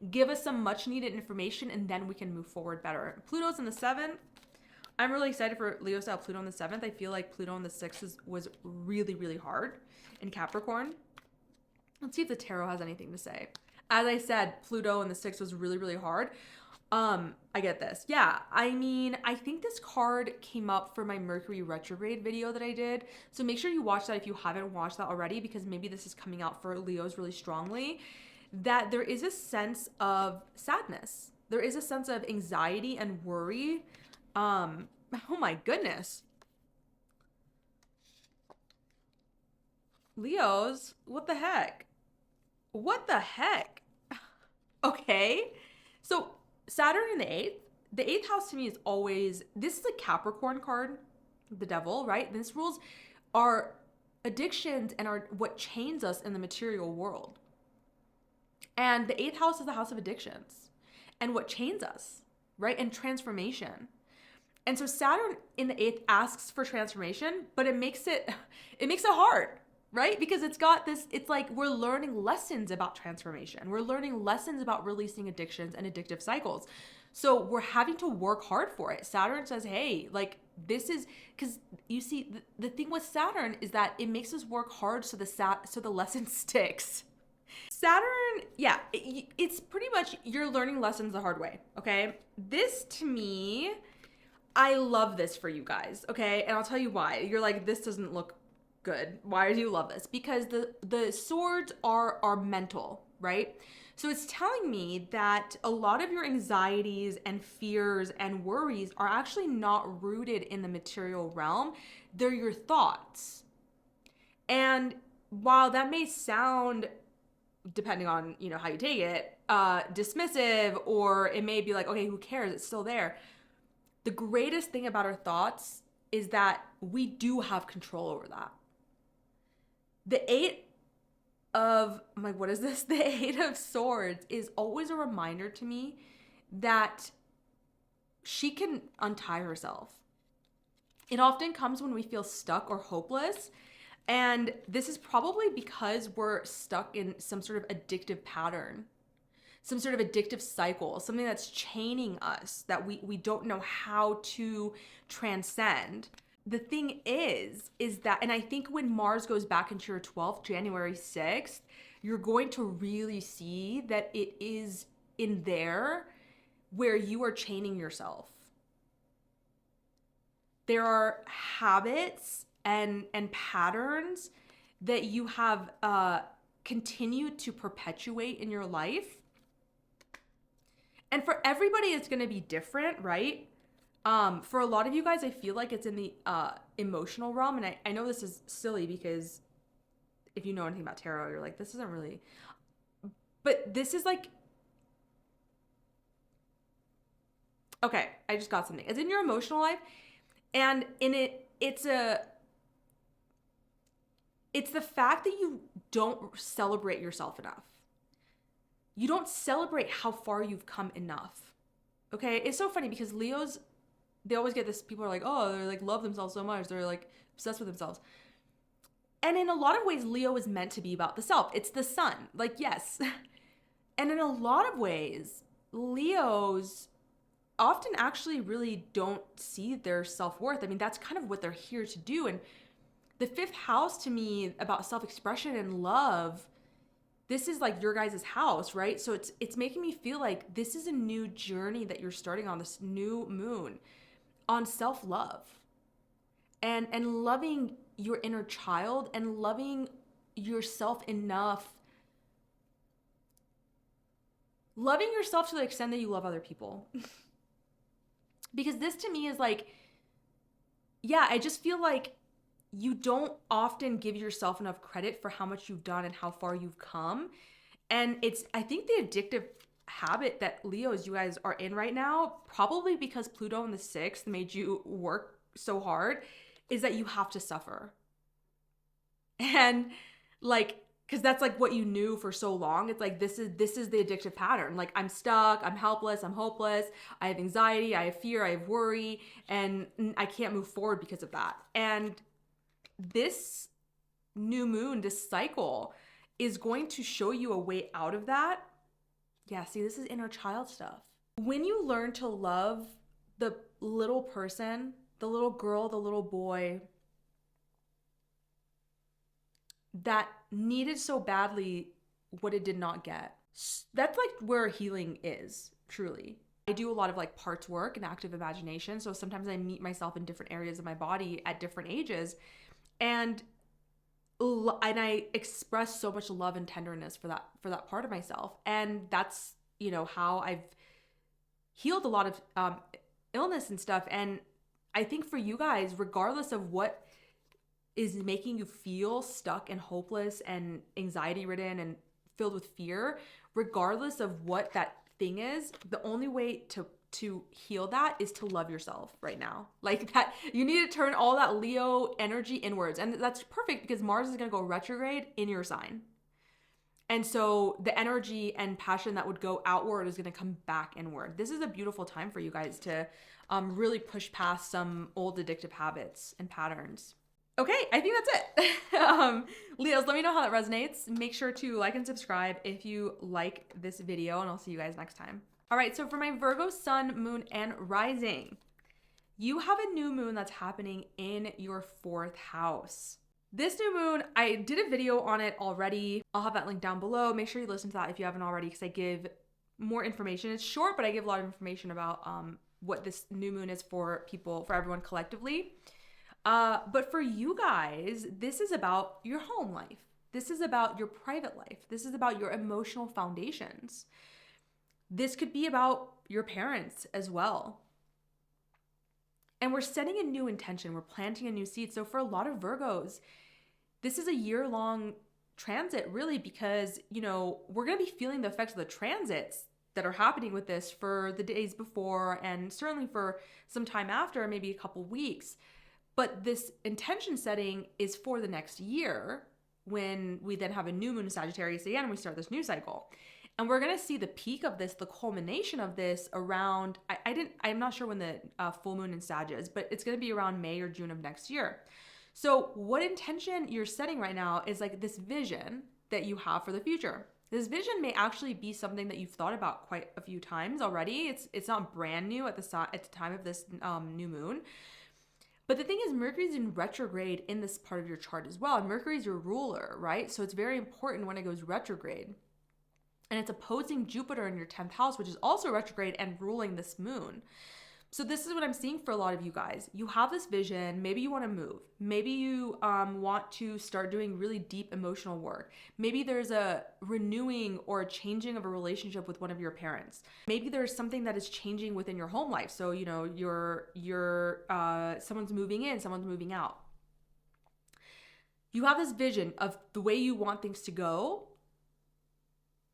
give us some much needed information, and then we can move forward better. Pluto's in the 7th. I'm really excited for Leos to have Pluto on the 7th. I feel like Pluto on the 6th was really, really hard in Capricorn. Let's see if the tarot has anything to say. As I said, Pluto in the 6th was really, really hard. I get this. Yeah, I mean, I think this card came up for my Mercury retrograde video that I did. So make sure you watch that if you haven't watched that already, because maybe this is coming out for Leos really strongly, that there is a sense of sadness. There is a sense of anxiety and worry. Oh my goodness. Leos, what the heck? What the heck? Okay. So Saturn in the 8th. The 8th house to me is always, this is a Capricorn card, the devil, right? This rules our addictions and what chains us in the material world. And the 8th house is the house of addictions and what chains us, right? And transformation. And so Saturn in the 8th asks for transformation, but it makes it hard, right? Because it's got this, it's like we're learning lessons about transformation. We're learning lessons about releasing addictions and addictive cycles. So we're having to work hard for it. Saturn says, hey, like this is, because you see, the thing with Saturn is that it makes us work hard so the lesson sticks. Saturn, yeah, it's pretty much you're learning lessons the hard way, okay? This to me, I love this for you guys, okay? And I'll tell you why. You're like, this doesn't look good. Why do you love this? Because the swords are mental, right? So it's telling me that a lot of your anxieties and fears and worries are actually not rooted in the material realm. They're your thoughts. And while that may sound, depending on, how you take it, dismissive, or it may be like, okay, who cares? It's still there. The greatest thing about our thoughts is that we do have control over that. The eight of, I'm like, what is this? The Eight of Swords is always a reminder to me that she can untie herself. It often comes when we feel stuck or hopeless. And this is probably because we're stuck in some sort of addictive pattern, some sort of addictive cycle, something that's chaining us that we don't know how to transcend. The thing is that, and I think when Mars goes back into your 12th, January 6th, you're going to really see that it is in there where you are chaining yourself. There are habits and patterns that you have continued to perpetuate in your life. And for everybody, it's going to be different, right? For a lot of you guys, I feel like it's in the emotional realm. And I know this is silly because if you know anything about tarot, you're like, this isn't really, but this is like, okay, I just got something. It's in your emotional life. And in it, it's the fact that you don't celebrate yourself enough. You don't celebrate how far you've come enough. Okay? It's so funny because Leos, they always get this, people are like, oh, they're like love themselves so much. They're like obsessed with themselves. And in a lot of ways, Leo is meant to be about the self. It's the sun. Like, yes. And in a lot of ways, Leos often actually really don't see their self-worth. I mean, that's kind of what they're here to do. And the fifth house to me about self-expression and love, this is like your guys' house, right? So it's making me feel like this is a new journey that you're starting on, this new moon on self-love and loving your inner child and loving yourself enough. Loving yourself to the extent that you love other people. Because this to me is like, yeah, I just feel like you don't often give yourself enough credit for how much you've done and how far you've come. And it's, I think the addictive habit that Leos, you guys are in right now, probably because Pluto in the 6th made you work so hard, is that you have to suffer. And like, because that's like what you knew for so long. It's like, this is the addictive pattern. Like, I'm stuck, I'm helpless, I'm hopeless, I have anxiety, I have fear, I have worry, and I can't move forward because of that. And this new moon, this cycle, is going to show you a way out of that. Yeah, see, this is inner child stuff. When you learn to love the little person, the little girl, the little boy that needed so badly what it did not get, that's like where healing is, truly. I do a lot of like parts work and active imagination. So sometimes I meet myself in different areas of my body at different ages. And I express so much love and tenderness for that part of myself. And that's, you know, how I've healed a lot of illness and stuff. And I think for you guys, regardless of what is making you feel stuck and hopeless and anxiety ridden and filled with fear, regardless of what that thing is, the only way to heal that is to love yourself right now. Like that, you need to turn all that Leo energy inwards. And that's perfect because Mars is going to go retrograde in your sign. And so the energy and passion that would go outward is going to come back inward. This is a beautiful time for you guys to really push past some old addictive habits and patterns. Okay, I think that's it. Leos, let me know how that resonates. Make sure to like and subscribe if you like this video, and I'll see you guys next time. All right, so for my Virgo sun, moon, and rising, you have a new moon that's happening in your 4th house. This new moon, I did a video on it already. I'll have that link down below. Make sure you listen to that if you haven't already, because I give more information. It's short, but I give a lot of information about what this new moon is for people, for everyone collectively. But for you guys, this is about your home life. This is about your private life. This is about your emotional foundations. This could be about your parents as well. And we're setting a new intention. We're planting a new seed. So for a lot of Virgos, this is a year-long transit, really, because, you know, we're going to be feeling the effects of the transits that are happening with this for the days before and certainly for some time after, maybe a couple weeks. But this intention setting is for the next year, when we then have a new moon in Sagittarius again, and we start this new cycle. And we're going to see the peak of this, the culmination of this around, I'm not sure when the full moon in Sag is, but it's going to be around May or June of next year. So what intention you're setting right now is like this vision that you have for the future. This vision may actually be something that you've thought about quite a few times already. It's not brand new at the time of this new moon. But the thing is, Mercury's in retrograde in this part of your chart as well. And Mercury's your ruler, right? So it's very important when it goes retrograde. And it's opposing Jupiter in your 10th house, which is also retrograde and ruling this moon. So this is what I'm seeing for a lot of you guys. You have this vision. Maybe you want to move. Maybe you want to start doing really deep emotional work. Maybe there's a renewing or a changing of a relationship with one of your parents. Maybe there's something that is changing within your home life. So, you know, someone's moving in, someone's moving out. You have this vision of the way you want things to go.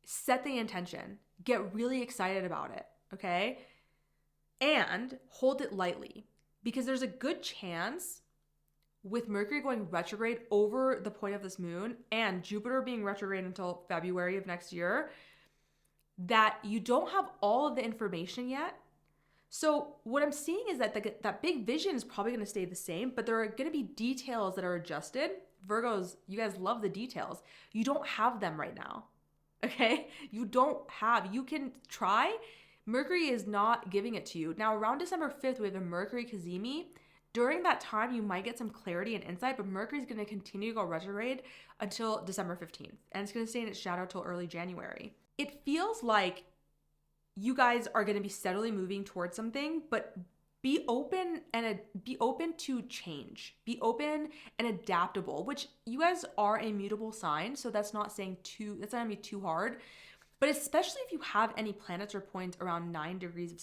Set the intention. Get really excited about it, okay? And hold it lightly, because there's a good chance with Mercury going retrograde over the point of this moon and Jupiter being retrograde until February of next year that you don't have all of the information yet. So what I'm seeing is that that big vision is probably going to stay the same, but there are going to be details that are adjusted. Virgos, you guys love the details. You don't have them right now. Okay? You can try. Mercury is not giving it to you. Now, around December 5th, we have a Mercury Cazimi. During that time, you might get some clarity and insight, but Mercury is going to continue to go retrograde until December 15th. And it's going to stay in its shadow till early January. It feels like you guys are going to be steadily moving towards something, but be open to change. Be open and adaptable, which you guys are a mutable sign. So that's not going to be too hard. But especially if you have any planets or points around 9 degrees of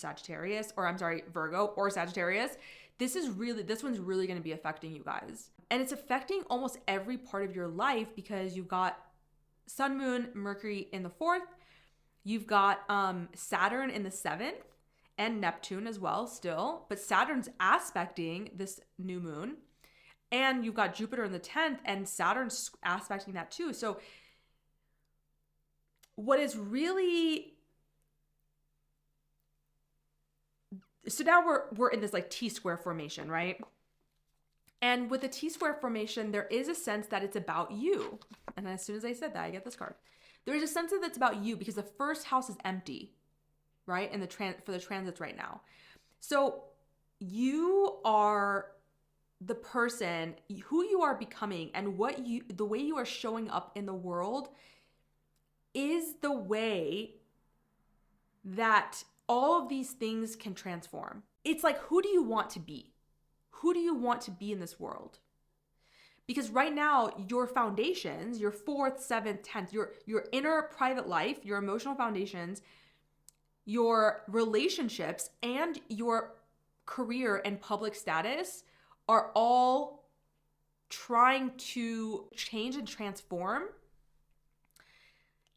Virgo or Sagittarius, this one's really going to be affecting you guys. And it's affecting almost every part of your life because you've got Sun, Moon, Mercury in the 4th. You've got Saturn in the 7th and Neptune as well still. But Saturn's aspecting this new moon. And you've got Jupiter in the 10th and Saturn's aspecting that too. So what is really, so now we're in this like T-square formation, right? And with the T-square formation, there is a sense that it's about you. And as soon as I said that, I get this card. There is a sense that it's about you because the first house is empty, right? And for the transits right now. So you are the person who you are becoming, and the way you are showing up in the world is the way that all of these things can transform. It's like, who do you want to be? Who do you want to be in this world? Because right now, your foundations, your 4th, 7th, 10th, your inner private life, your emotional foundations, your relationships, and your career and public status are all trying to change and transform.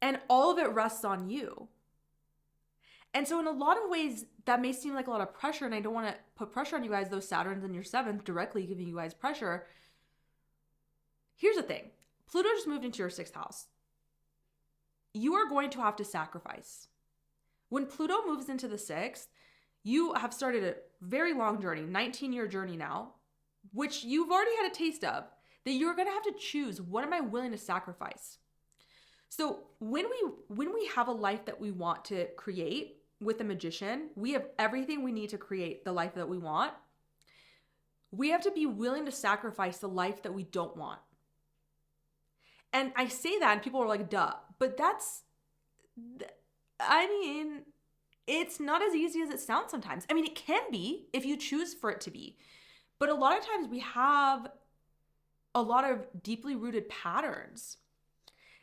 And all of it rests on you. And so in a lot of ways, that may seem like a lot of pressure, and I don't want to put pressure on you guys, those Saturns in your 7th directly giving you guys pressure. Here's the thing. Pluto just moved into your 6th house. You are going to have to sacrifice. When Pluto moves into the 6th, you have started a very long journey, 19-year journey now, which you've already had a taste of, that you're going to have to choose, what am I willing to sacrifice? So when we have a life that we want to create with a magician, we have everything we need to create the life that we want. We have to be willing to sacrifice the life that we don't want. And I say that and people are like, duh. But it's not as easy as it sounds sometimes. I mean, it can be if you choose for it to be. But a lot of times we have a lot of deeply rooted patterns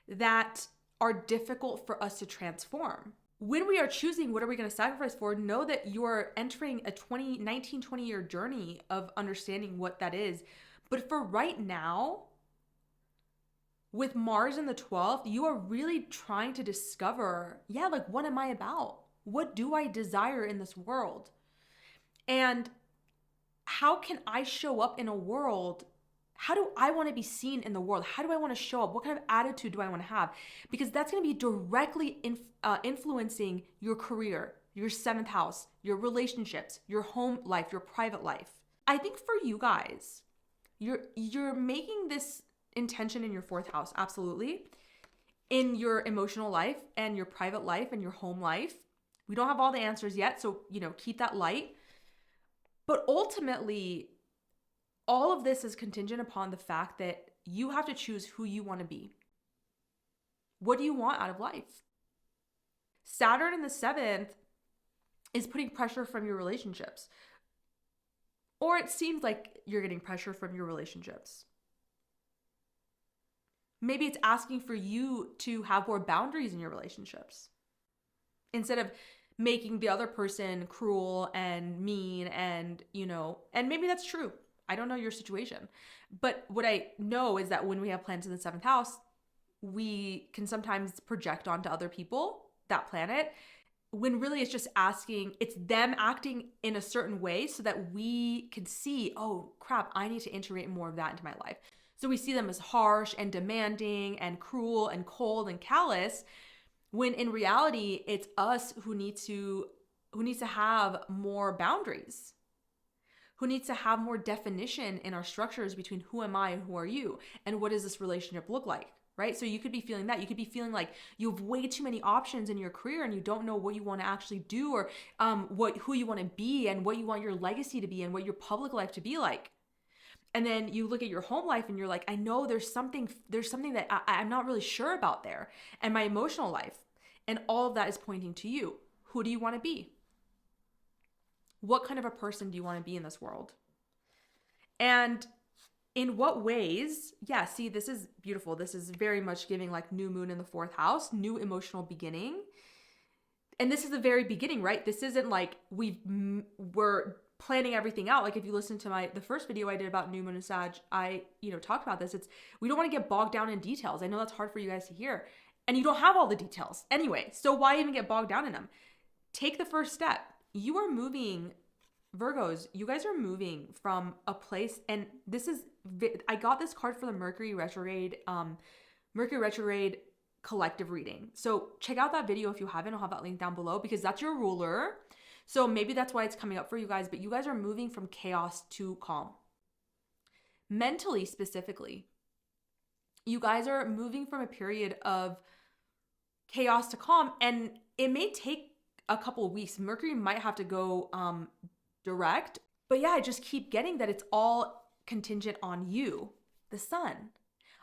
that are difficult for us to transform. When we are choosing what are we going to sacrifice for, know that you're entering a 20-year journey of understanding what that is. But for right now, with Mars in the 12th, you are really trying to discover, what am I about? What do I desire in this world? And how can I show up in a world? How do I want to be seen in the world? How do I want to show up? What kind of attitude do I want to have? Because that's going to be directly influencing your career, your 7th house, your relationships, your home life, your private life. I think for you guys, you're making this intention in your 4th house, absolutely. In your emotional life and your private life and your home life. We don't have all the answers yet, so, keep that light. But ultimately, all of this is contingent upon the fact that you have to choose who you want to be. What do you want out of life? Saturn in the 7th is putting pressure from your relationships. Or it seems like you're getting pressure from your relationships. Maybe it's asking for you to have more boundaries in your relationships. Instead of making the other person cruel and mean and maybe that's true. I don't know your situation. But what I know is that when we have planets in the 7th house, we can sometimes project onto other people that planet, when really it's just it's them acting in a certain way so that we can see, oh crap, I need to integrate more of that into my life. So we see them as harsh and demanding and cruel and cold and callous, when in reality, it's us who needs to have more boundaries, who needs to have more definition in our structures between who am I and who are you, and what does this relationship look like, right? So you could be feeling that. You could be feeling like you have way too many options in your career and you don't know what you want to actually do, or who you want to be and what you want your legacy to be and what your public life to be like. And then you look at your home life and you're like, I know there's something that I'm not really sure about there, and my emotional life. And all of that is pointing to you. Who do you want to be? What kind of a person do you want to be in this world? And in what ways? Yeah, see, this is beautiful. This is very much giving like new moon in the 4th house, new emotional beginning. And this is the very beginning, right? This isn't like we're planning everything out. Like if you listen to the first video I did about new moon and Sag, I, talked about this. We don't want to get bogged down in details. I know that's hard for you guys to hear. And you don't have all the details anyway. So why even get bogged down in them? Take the first step. You are moving, Virgos, you guys are moving from a place, and I got this card for the Mercury retrograde collective reading. So check out that video if you haven't. I'll have that link down below because that's your ruler. So maybe that's why it's coming up for you guys, but you guys are moving from chaos to calm. Mentally, specifically, you guys are moving from a period of chaos to calm, and it may take a couple of weeks. Mercury might have to go direct, but yeah, I just keep getting that it's all contingent on you, the sun.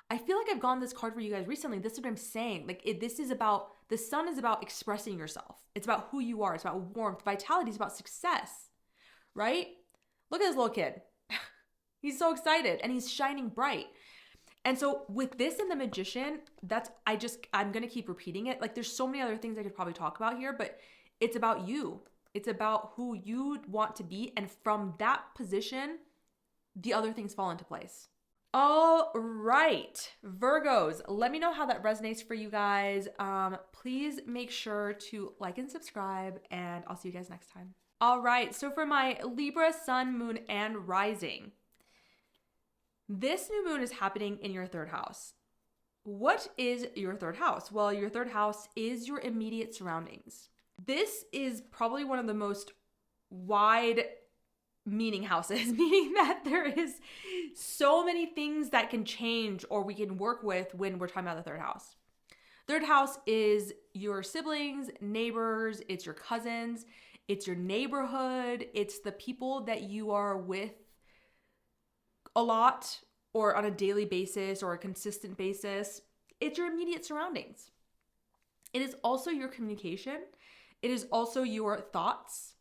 I feel like I've gotten this card for you guys recently. This is what I'm saying. Like the sun is about expressing yourself. It's about who you are. It's about warmth, vitality. It's about success, right? Look at this little kid. He's so excited and he's shining bright. And so with this and the Magician, I'm going to keep repeating it. Like there's so many other things I could probably talk about here, but it's about you. It's about who you want to be. And from that position, the other things fall into place. All right, Virgos, let me know how that resonates for you guys. Please make sure to like and subscribe, and I'll see you guys next time. All right, so for my Libra, Sun, Moon, and Rising, this new moon is happening in your 3rd house. What is your 3rd house? Well, your 3rd house is your immediate surroundings. This is probably one of the most wide meaning houses, meaning that there is so many things that can change or we can work with when we're talking about the 3rd house. 3rd house is your siblings, neighbors, it's your cousins, it's your neighborhood, it's the people that you are with a lot or on a daily basis or a consistent basis. It's your immediate surroundings. It is also your communication. It is also your thoughts.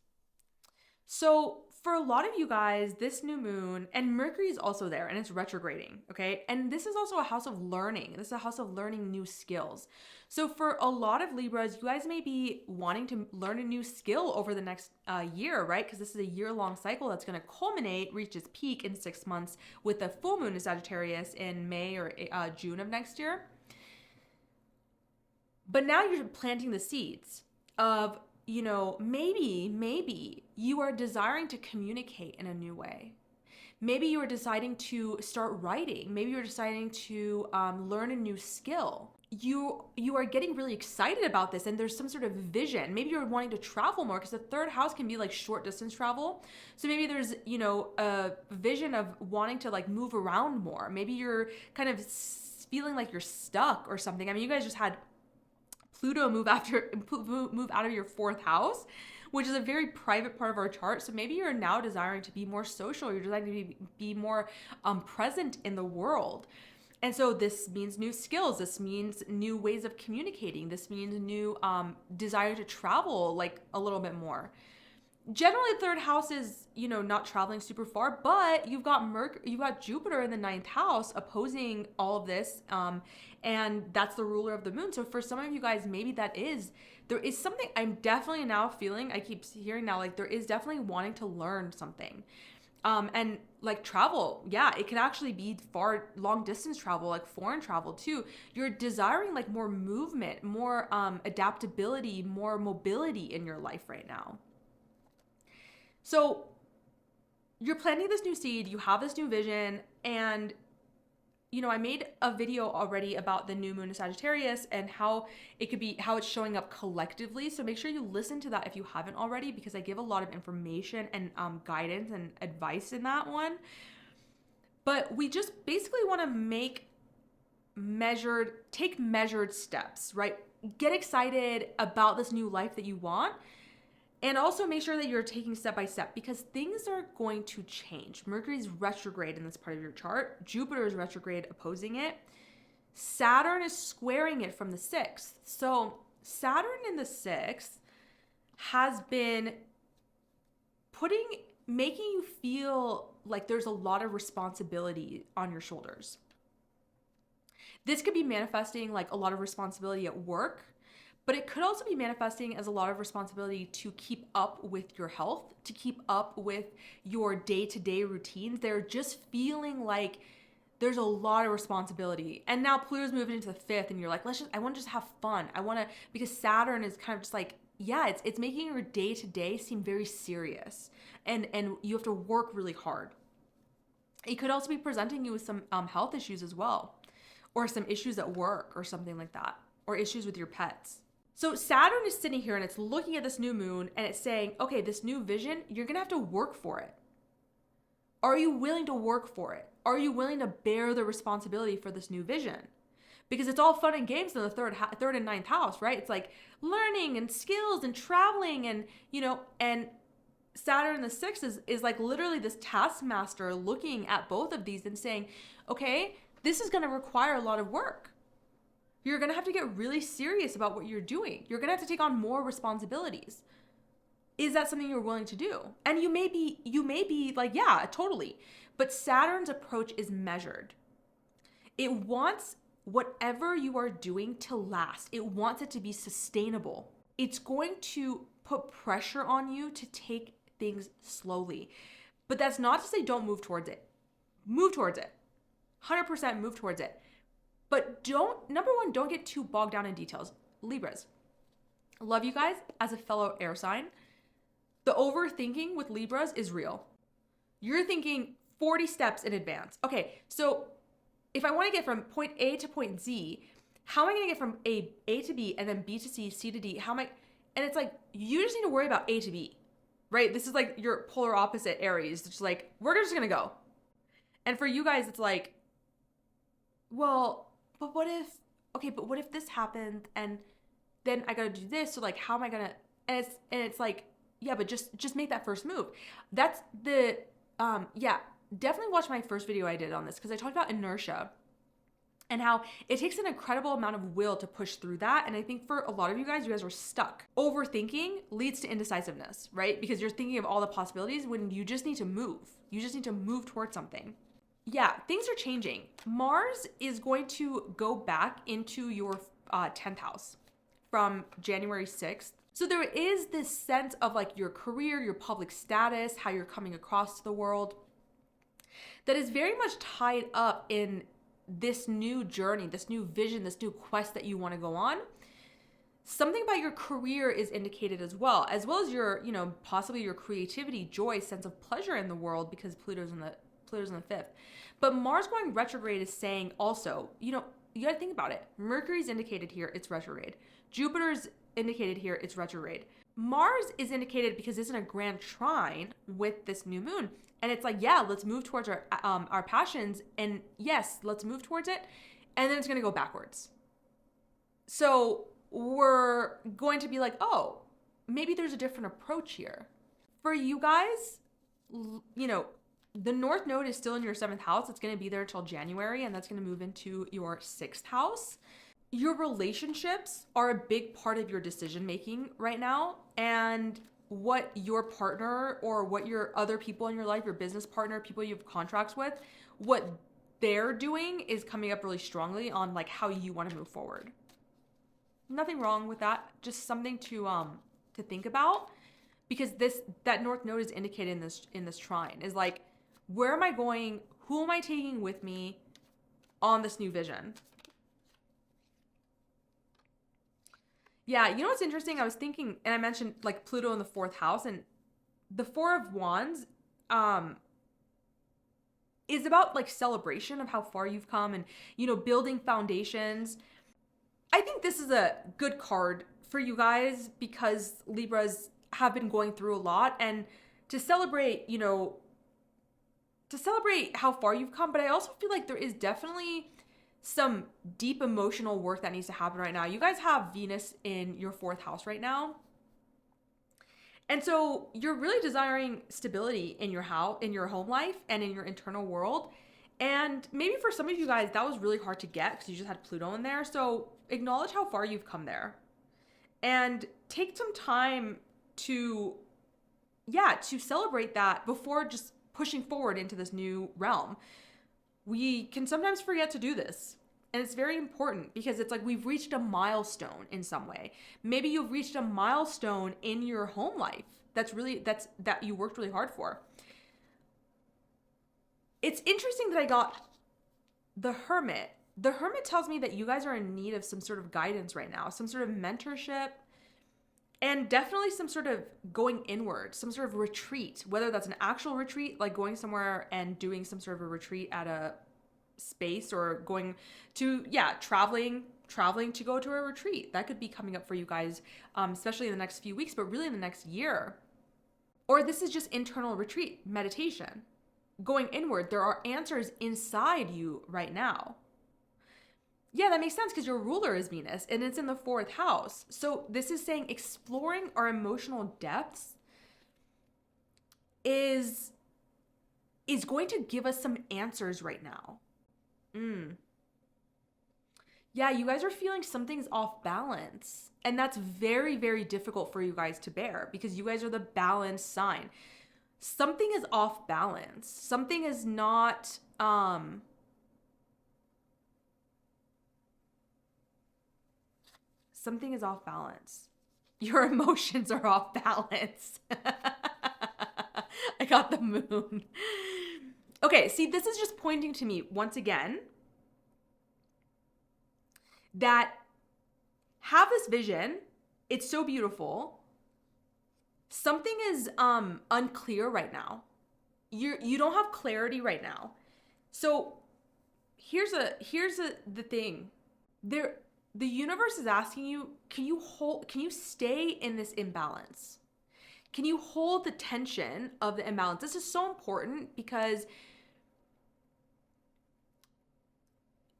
So for a lot of you guys, this new moon, and Mercury is also there and it's retrograding, okay? And this is also a house of learning. This is a house of learning new skills. So for a lot of Libras, you guys may be wanting to learn a new skill over the next year, right? Because this is a year-long cycle that's going to culminate, reach its peak in 6 months with the full moon in Sagittarius in May or June of next year. But now you're planting the seeds of, maybe you are desiring to communicate in a new way. Maybe you're deciding to start writing. Maybe you're deciding to learn a new skill. You are getting really excited about this, and there's some sort of vision. Maybe you're wanting to travel more, because the third house can be like short distance travel. So maybe there's, you know, a vision of wanting to like move around more. Maybe you're kind of feeling like you're stuck or something. I mean, you guys just had Pluto move out of your fourth house, which is a very private part of our chart. So maybe you're now desiring to be more social. You're desiring to be more present in the world. And so this means new skills. This means new ways of communicating. This means new desire to travel like a little bit more. Generally, third house is, you know, not traveling super far, but you've got Jupiter in the ninth house opposing all of this, and that's the ruler of the moon. So for some of you guys, maybe there is something I'm definitely now feeling. I keep hearing now, like there is definitely wanting to learn something. And like travel, yeah, it can actually be long distance travel, like foreign travel too. You're desiring like more movement, more adaptability, more mobility in your life right now. So you're planting this new seed, you have this new vision, and you know, I made a video already about the new moon in Sagittarius and how it's showing up collectively. So make sure you listen to that if you haven't already, because I give a lot of information and guidance and advice in that one. But we just basically want to take measured steps, right? Get excited about this new life that you want. And also make sure that you're taking step by step, because things are going to change. Mercury's retrograde in this part of your chart. Jupiter is retrograde opposing it. Saturn is squaring it from the 6th. So Saturn in the 6th has been making you feel like there's a lot of responsibility on your shoulders. This could be manifesting like a lot of responsibility at work, but it could also be manifesting as a lot of responsibility to keep up with your health, to keep up with your day-to-day routines. They're just feeling like there's a lot of responsibility. And now Pluto's moving into the 5th, and you're like, I want to just have fun. Because Saturn is kind of just like, yeah, it's making your day-to-day seem very serious, and you have to work really hard. It could also be presenting you with some health issues as well, or some issues at work or something like that, or issues with your pets. So Saturn is sitting here and it's looking at this new moon and it's saying, okay, this new vision, you're going to have to work for it. Are you willing to work for it? Are you willing to bear the responsibility for this new vision? Because it's all fun and games in the third and ninth house, right? It's like learning and skills and traveling and, you know, and Saturn in the 6th is like literally this taskmaster looking at both of these and saying, okay, this is going to require a lot of work. You're going to have to get really serious about what you're doing. You're going to have to take on more responsibilities. Is that something you're willing to do? And you may be like, yeah, totally. But Saturn's approach is measured. It wants whatever you are doing to last. It wants it to be sustainable. It's going to put pressure on you to take things slowly. But that's not to say don't move towards it. Move towards it. 100% move towards it. But number one, don't get too bogged down in details. Libras, love you guys as a fellow air sign. The overthinking with Libras is real. You're thinking 40 steps in advance. Okay, so if I want to get from point A to point Z, how am I going to get from A to B and then B to C, C to D? And it's like, you just need to worry about A to B, right? This is like your polar opposite Aries. It's just like, we're just going to go. And for you guys, it's like, well, but what if this happened and then I got to do this? So like, how am I going to, and it's like, yeah, but just make that first move. That's the, definitely watch my first video I did on this, because I talked about inertia and how it takes an incredible amount of will to push through that. And I think for a lot of you guys are stuck. Overthinking leads to indecisiveness, right? Because you're thinking of all the possibilities when you just need to move. You just need to move towards something. Yeah, things are changing. Mars is going to go back into your 10th house from January 6th. So there is this sense of like your career, your public status, how you're coming across to the world, that is very much tied up in this new journey, this new vision, this new quest that you want to go on. Something about your career is indicated as well as your, possibly your creativity, joy, sense of pleasure in the world, because Pluto's in the Pluto's in the 5th. But Mars going retrograde is saying also, you know, you got to think about it. Mercury's indicated here, it's retrograde. Jupiter's indicated here, it's retrograde. Mars is indicated because it's in a grand trine with this new moon. And it's like, yeah, let's move towards our passions. And yes, let's move towards it. And then it's going to go backwards. So we're going to be like, oh, maybe there's a different approach here. For you guys, you know, the North Node is still in your 7th house. It's going to be there until January, and that's going to move into your 6th house. Your relationships are a big part of your decision making right now. And what your partner or what your other people in your life, your business partner, people you have contracts with, what they're doing is coming up really strongly on like how you want to move forward. Nothing wrong with that. Just something to think about, because that North Node is indicated in this trine is like, where am I going? Who am I taking with me on this new vision? Yeah, you know what's interesting? I was thinking, and I mentioned like Pluto in the 4th house, and the 4 of Wands is about like celebration of how far you've come and, you know, building foundations. I think this is a good card for you guys because Libras have been going through a lot, and to celebrate, you know, to celebrate how far you've come. But I also feel like there is definitely some deep emotional work that needs to happen right now. You guys have Venus in your 4th house right now. And so you're really desiring stability in your house, in your home life, and in your internal world. And maybe for some of you guys, that was really hard to get because you just had Pluto in there. So acknowledge how far you've come there. And take some time to celebrate that before just pushing forward into this new realm. We can sometimes forget to do this. And it's very important because it's like we've reached a milestone in some way. Maybe you've reached a milestone in your home life that you worked really hard for. It's interesting that I got the Hermit. The Hermit tells me that you guys are in need of some sort of guidance right now, some sort of mentorship, and definitely some sort of going inward, some sort of retreat, whether that's an actual retreat, like going somewhere and doing some sort of a retreat at a space, or going to, traveling to go to a retreat. That could be coming up for you guys, especially in the next few weeks, but really in the next year. Or this is just internal retreat, meditation, going inward. There are answers inside you right now. Yeah, that makes sense because your ruler is Venus and it's in the 4th house. So this is saying exploring our emotional depths is going to give us some answers right now. Yeah, you guys are feeling something's off balance. And that's very, very difficult for you guys to bear because you guys are the balance sign. Something is off balance. Something is not... Something is off balance. Your emotions are off balance. I got the moon. Okay, see, this is just pointing to me once again that have this vision. It's so beautiful. Something is unclear right now. You don't have clarity right now. So here's the thing. The universe is asking you, can you stay in this imbalance? Can you hold the tension of the imbalance? This is so important because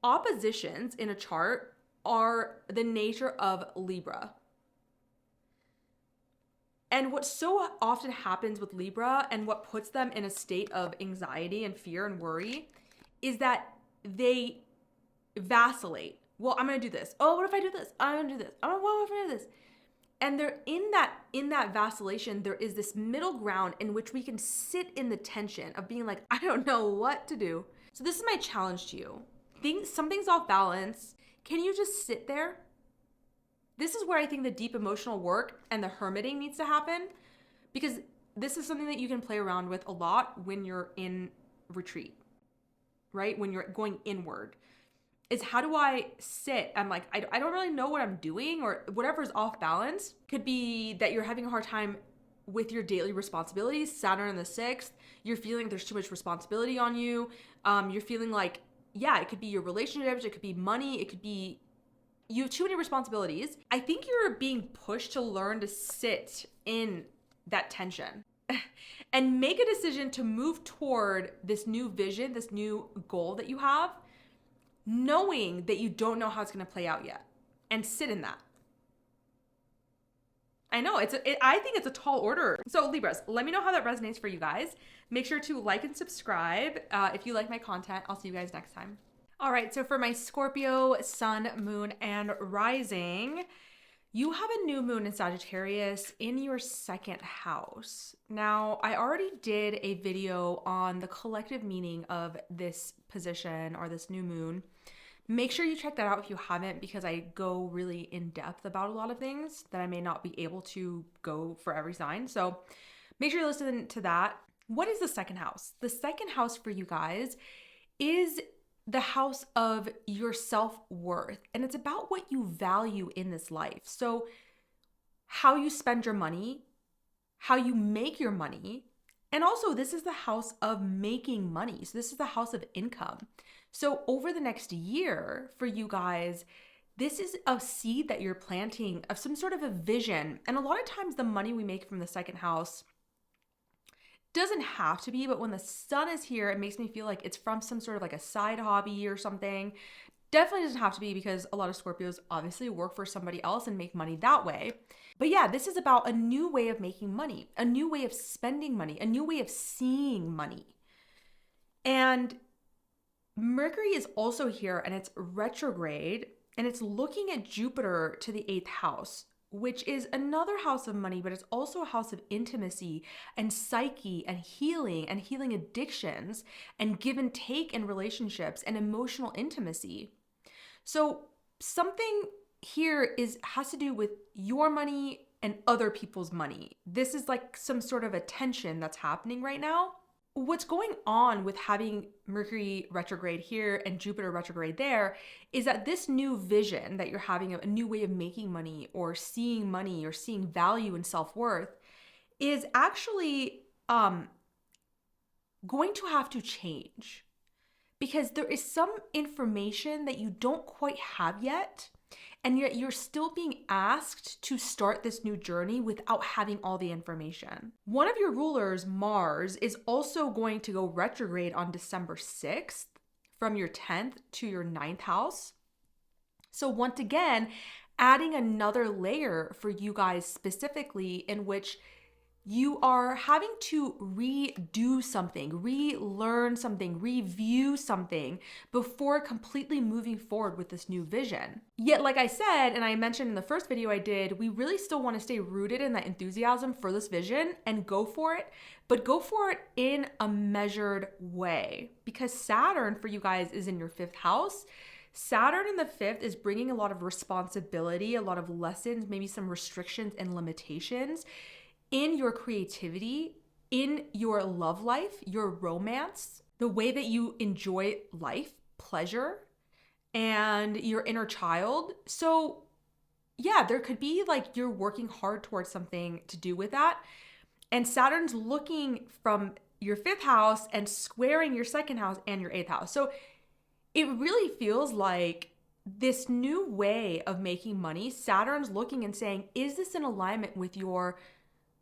oppositions in a chart are the nature of Libra. And what so often happens with Libra and what puts them in a state of anxiety and fear and worry is that they vacillate. Well, I'm going to do this. Oh, what if I do this? I'm going to do this. Oh, what if I do this? And they're in that vacillation, there is this middle ground in which we can sit in the tension of being like, I don't know what to do. So this is my challenge to you. Something's off balance. Can you just sit there? This is where I think the deep emotional work and the hermiting needs to happen, because this is something that you can play around with a lot when you're in retreat, right? When you're going inward. Is how do I sit? I'm like, I don't really know what I'm doing, or whatever's off balance. Could be that you're having a hard time with your daily responsibilities. Saturn in the 6th, you're feeling there's too much responsibility on you. You're feeling like, yeah, it could be your relationships, it could be money, it could be you have too many responsibilities. I think you're being pushed to learn to sit in that tension and make a decision to move toward this new vision, this new goal that you have, knowing that you don't know how it's going to play out yet, and sit in that. I know I think it's a tall order. So Libras, let me know how that resonates for you guys. Make sure to like and subscribe if you like my content. I'll see you guys next time. All right, so for my Scorpio, sun, moon, and rising, you have a new moon in Sagittarius in your 2nd house. Now, I already did a video on the collective meaning of this position or this new moon. Make sure you check that out if you haven't, because I go really in depth about a lot of things that I may not be able to go for every sign. So make sure you listen to that. What is the 2nd house? The 2nd house for you guys is the house of your self-worth, and it's about what you value in this life. So how you spend your money, how you make your money, and also this is the house of making money. So this is the house of income. So over the next year for you guys, this is a seed that you're planting of some sort of a vision. And a lot of times the money we make from the 2nd house doesn't have to be, but when the sun is here, it makes me feel like it's from some sort of like a side hobby or something. Definitely doesn't have to be, because a lot of Scorpios obviously work for somebody else and make money that way. But yeah, this is about a new way of making money, a new way of spending money, a new way of seeing money. And Mercury is also here, and it's retrograde, and it's looking at Jupiter to the 8th house, which is another house of money, but it's also a house of intimacy and psyche and healing addictions and give and take in relationships and emotional intimacy. So something here has to do with your money and other people's money. This is like some sort of a tension that's happening right now. What's going on with having Mercury retrograde here and Jupiter retrograde there is that this new vision that you're having, a new way of making money or seeing value and self-worth, is actually going to have to change, because there is some information that you don't quite have yet, and yet you're still being asked to start this new journey without having all the information. One of your rulers, Mars, is also going to go retrograde on December 6th from your 10th to your 9th house. So once again, adding another layer for you guys specifically, in which you are having to redo something, relearn something, review something before completely moving forward with this new vision. Yet, like I said, and I mentioned in the first video I did, we really still want to stay rooted in that enthusiasm for this vision and go for it, but go for it in a measured way, because Saturn for you guys is in your 5th house. Saturn in the 5th is bringing a lot of responsibility, a lot of lessons, maybe some restrictions and limitations in your creativity, in your love life, your romance, the way that you enjoy life, pleasure, and your inner child. So yeah, there could be like you're working hard towards something to do with that. And Saturn's looking from your 5th house and squaring your 2nd house and your 8th house. So it really feels like this new way of making money, Saturn's looking and saying, is this in alignment with your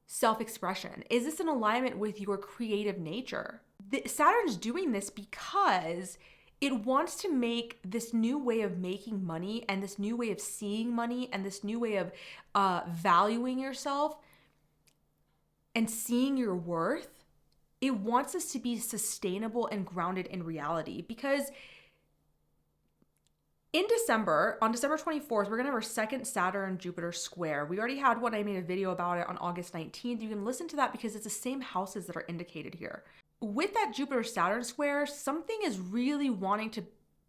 self-expression? Is this in alignment with your creative nature? Saturn's doing this because it wants to make this new way of making money and this new way of seeing money and this new way of valuing yourself and seeing your worth. It wants us to be sustainable and grounded in reality, because in December, on December 24th, we're going to have our 2nd Saturn-Jupiter square. We already had one. I made a video about it on August 19th. You can listen to that because it's the same houses that are indicated here. With that Jupiter-Saturn square, something is really wanting to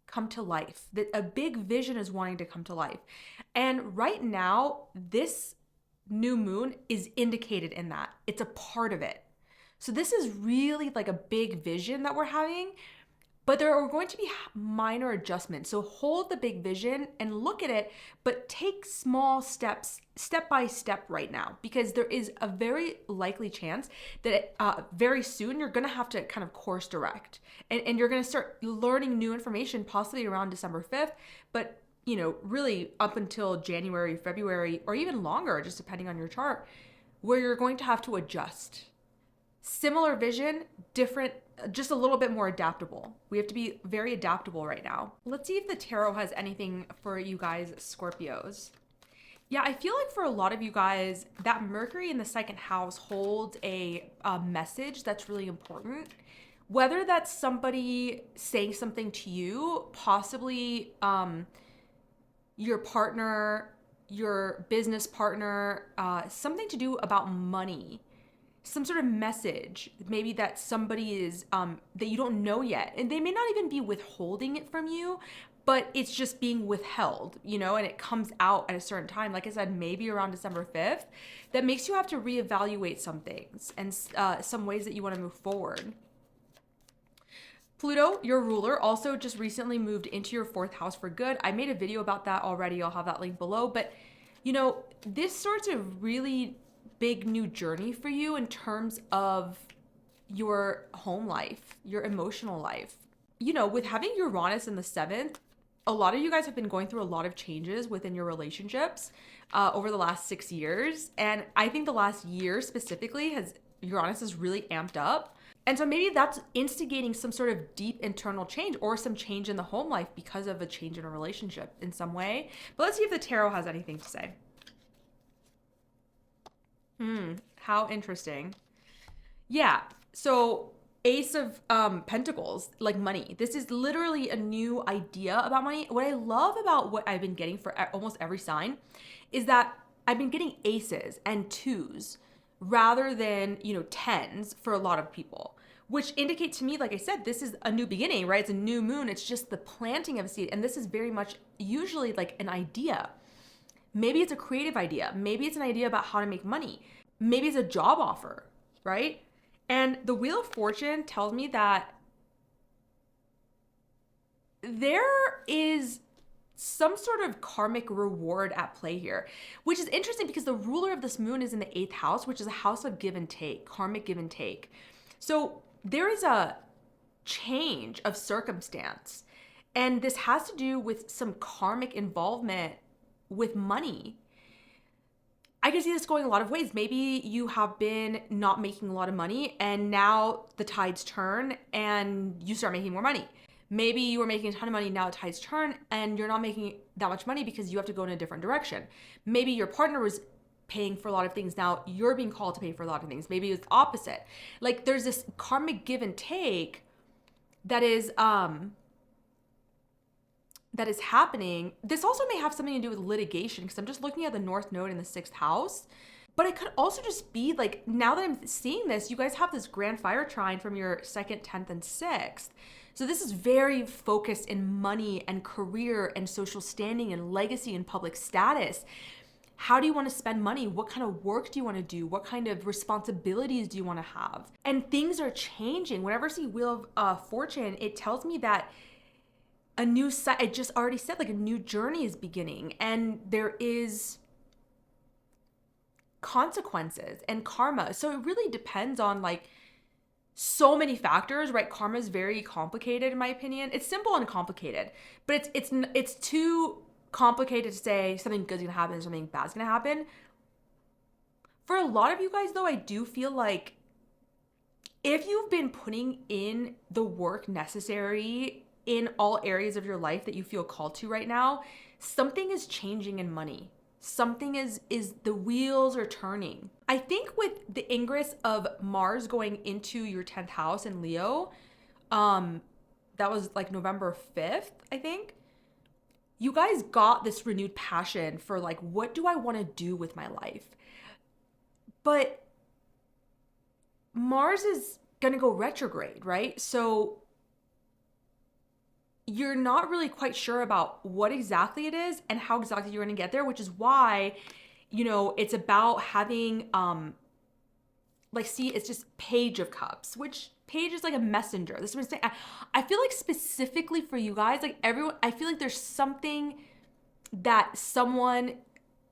come to life. That a big vision is wanting to come to life. And right now, this new moon is indicated in that. It's a part of it. So this is really like a big vision that we're having. but there are going to be minor adjustments. So hold the big vision and look at it, but take small steps, step by step right now, because there is a very likely chance that very soon you're going to have to kind of course direct, and you're going to start learning new information possibly around December 5th, but you know, really up until January, February, or even longer, just depending on your chart, where you're going to have to adjust. Similar vision, different, just a little bit more adaptable. We have to be very adaptable right now. Let's see if the tarot has anything for you guys, Scorpios. Yeah, I feel like for a lot of you guys, that Mercury in the second house holds a message that's really important. Whether that's somebody saying something to you, possibly your partner, your business partner, something to do about money. Some sort of message, maybe that somebody is, that you don't know yet. And they may not even be withholding it from you, but it's just being withheld, you know, and it comes out at a certain time. Like I said, maybe around December 5th, that makes you have to reevaluate some things and some ways that you want to move forward. Pluto, your ruler, also just recently moved into your 4th house for good. I made a video about that already. I'll have that link below. But, you know, this starts a really big new journey for you in terms of your home life, your emotional life. You know, with having Uranus in the 7th, a lot of you guys have been going through a lot of changes within your relationships over the last 6 years. And I think the last year specifically Uranus has really amped up. And so maybe that's instigating some sort of deep internal change or some change in the home life because of a change in a relationship in some way. But let's see if the tarot has anything to say. How interesting. Yeah, so Ace of Pentacles, like money. This is literally a new idea about money. What I love about what I've been getting for almost every sign is that I've been getting aces and twos rather than, you know, tens for a lot of people, which indicate to me, like I said, this is a new beginning, right? It's a new moon. It's just the planting of a seed. And this is very much usually like an idea. Maybe it's a creative idea. Maybe it's an idea about how to make money. Maybe it's a job offer, right? And the Wheel of Fortune tells me that there is some sort of karmic reward at play here, which is interesting because the ruler of this moon is in the 8th house, which is a house of give and take, karmic give and take. So there is a change of circumstance, and this has to do with some karmic involvement with money. I can see this going a lot of ways. Maybe you have been not making a lot of money and now the tides turn and you start making more money. Maybe you were making a ton of money, now the tides turn and you're not making that much money because you have to go in a different direction. Maybe your partner was paying for a lot of things, now you're being called to pay for a lot of things. Maybe it's opposite. Like there's this karmic give and take that is happening. This also may have something to do with litigation because I'm just looking at the North Node in the 6th house. But it could also just be like, now that I'm seeing this, you guys have this grand fire trine from your 2nd, 10th, and 6th. So this is very focused in money and career and social standing and legacy and public status. How do you want to spend money? What kind of work do you want to do? What kind of responsibilities do you want to have? And things are changing. Whenever I see Wheel of Fortune, it tells me that a new, I just already said, like a new journey is beginning, and there is consequences and karma. So it really depends on like so many factors, right? Karma is very complicated in my opinion. It's simple and complicated, but it's too complicated to say something good's gonna happen and something bad's gonna happen. For a lot of you guys though, I do feel like if you've been putting in the work necessary in all areas of your life that you feel called to right now, something is changing in money. Something is the wheels are turning. I think with the ingress of Mars going into your 10th house in Leo, that was like November 5th, I think. You guys got this renewed passion for like, what do I want to do with my life? But Mars is going to go retrograde, right? So you're not really quite sure about what exactly it is and how exactly you're going to get there, which is why, you know, it's about having, like, see, it's just Page of Cups, which page is like a messenger. This is what I'm saying. I feel like specifically for you guys, like everyone, I feel like there's something that someone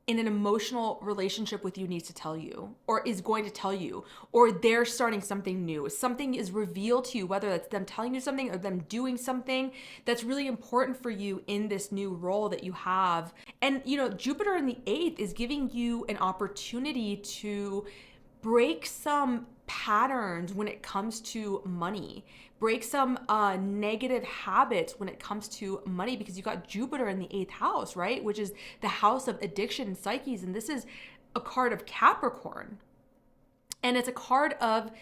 in an emotional relationship with you needs to tell you, or is going to tell you, or they're starting something new. Something is revealed to you, whether that's them telling you something or them doing something that's really important for you in this new role that you have. And, you know, Jupiter in the 8th is giving you an opportunity to break some patterns when it comes to money, break some negative habits when it comes to money, because you got Jupiter in the 8th house, right? Which is the house of addiction and psyches. And this is a card of Capricorn. And it's a card of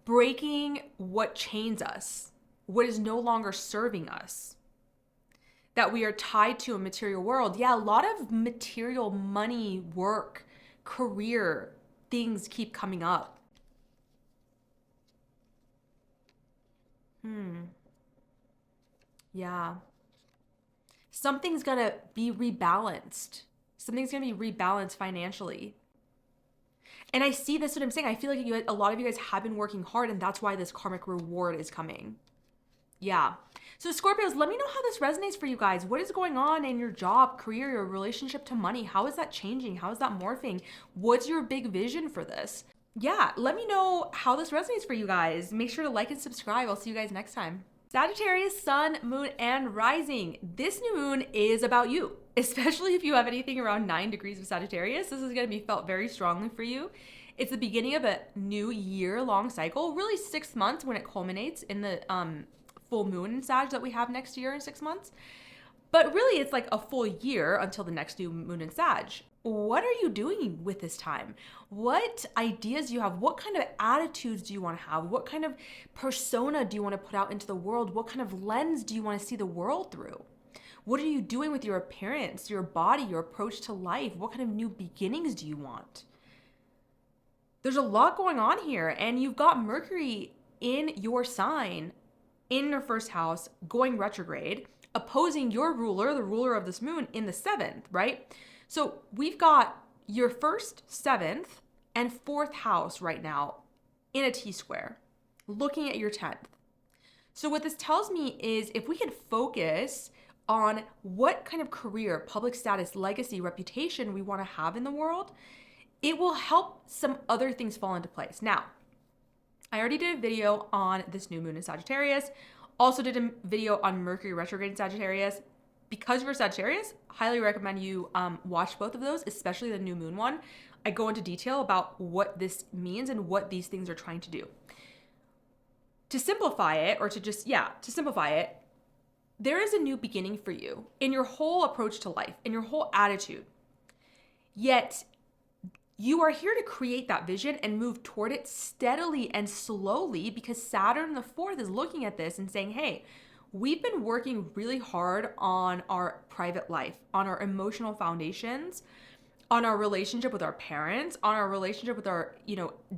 breaking what chains us, what is no longer serving us, that we are tied to a material world. Yeah, a lot of material, money, work, career, things keep coming up. Yeah. Something's gonna be rebalanced. Something's gonna be rebalanced financially. And I see this, what I'm saying. I feel like a lot of you guys have been working hard, and that's why this karmic reward is coming. Yeah. So Scorpios, let me know how this resonates for you guys. What is going on in your job, career, your relationship to money? How is that changing? How is that morphing? What's your big vision for this? Yeah, let me know how this resonates for you guys. Make sure to like and subscribe. I'll see you guys next time. Sagittarius, sun, moon, and rising. This new moon is about you, especially if you have anything around 9 degrees of Sagittarius. This is going to be felt very strongly for you. It's the beginning of a new year-long cycle, really 6 months when it culminates in the full moon in Sag that we have next year in 6 months. But really, it's like a full year until the next new moon in Sag. What are you doing with this time? What ideas do you have? What kind of attitudes do you want to have? What kind of persona do you want to put out into the world? What kind of lens do you want to see the world through? What are you doing with your appearance, your body, your approach to life? What kind of new beginnings do you want? There's a lot going on here, and you've got Mercury in your sign, in your first house, going retrograde, opposing your ruler, the ruler of this moon, in the 7th, right? So we've got your 1st, 7th, and 4th house right now in a T-square, looking at your 10th. So what this tells me is if we can focus on what kind of career, public status, legacy, reputation we want to have in the world, it will help some other things fall into place. Now, I already did a video on this new moon in Sagittarius, also did a video on Mercury retrograde in Sagittarius. Because you're Sagittarius, highly recommend you watch both of those, especially the new moon one. I go into detail about what this means and what these things are trying to do. To simplify it, or to simplify it, there is a new beginning for you in your whole approach to life, in your whole attitude. Yet, you are here to create that vision and move toward it steadily and slowly, because Saturn the 4th is looking at this and saying, hey, we've been working really hard on our private life, on our emotional foundations, on our relationship with our parents, on our relationship with our,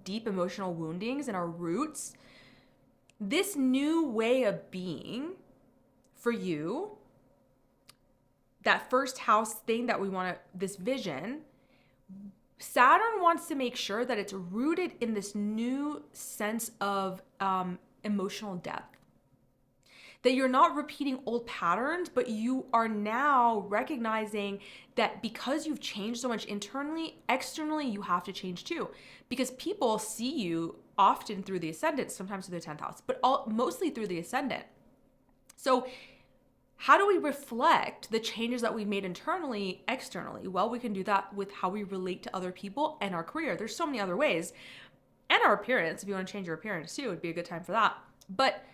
deep emotional woundings and our roots. This new way of being for you, that first house thing that we want to, this vision, Saturn wants to make sure that it's rooted in this new sense of emotional depth. That you're not repeating old patterns, but you are now recognizing that because you've changed so much internally, externally, you have to change too. Because people see you often through the ascendant, sometimes through the 10th house, but mostly through the ascendant. So how do we reflect the changes that we made internally, externally? Well, we can do that with how we relate to other people and our career. There's so many other ways. And our appearance, if you want to change your appearance too, it would be a good time for that. But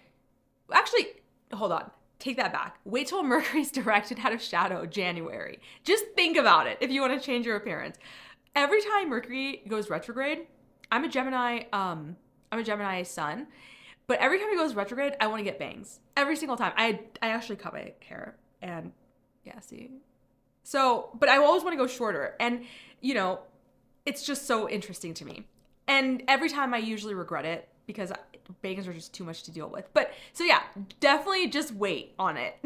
actually, hold on, take that back. Wait till Mercury's directed out of shadow January. Just think about it if you want to change your appearance. Every time Mercury goes retrograde, I'm a Gemini sun, but every time he goes retrograde, I want to get bangs. Every single time. I actually cut my hair and yeah, see. So, but I always want to go shorter, and it's just so interesting to me. And every time I usually regret it because bangs are just too much to deal with. But so yeah, definitely just wait on it.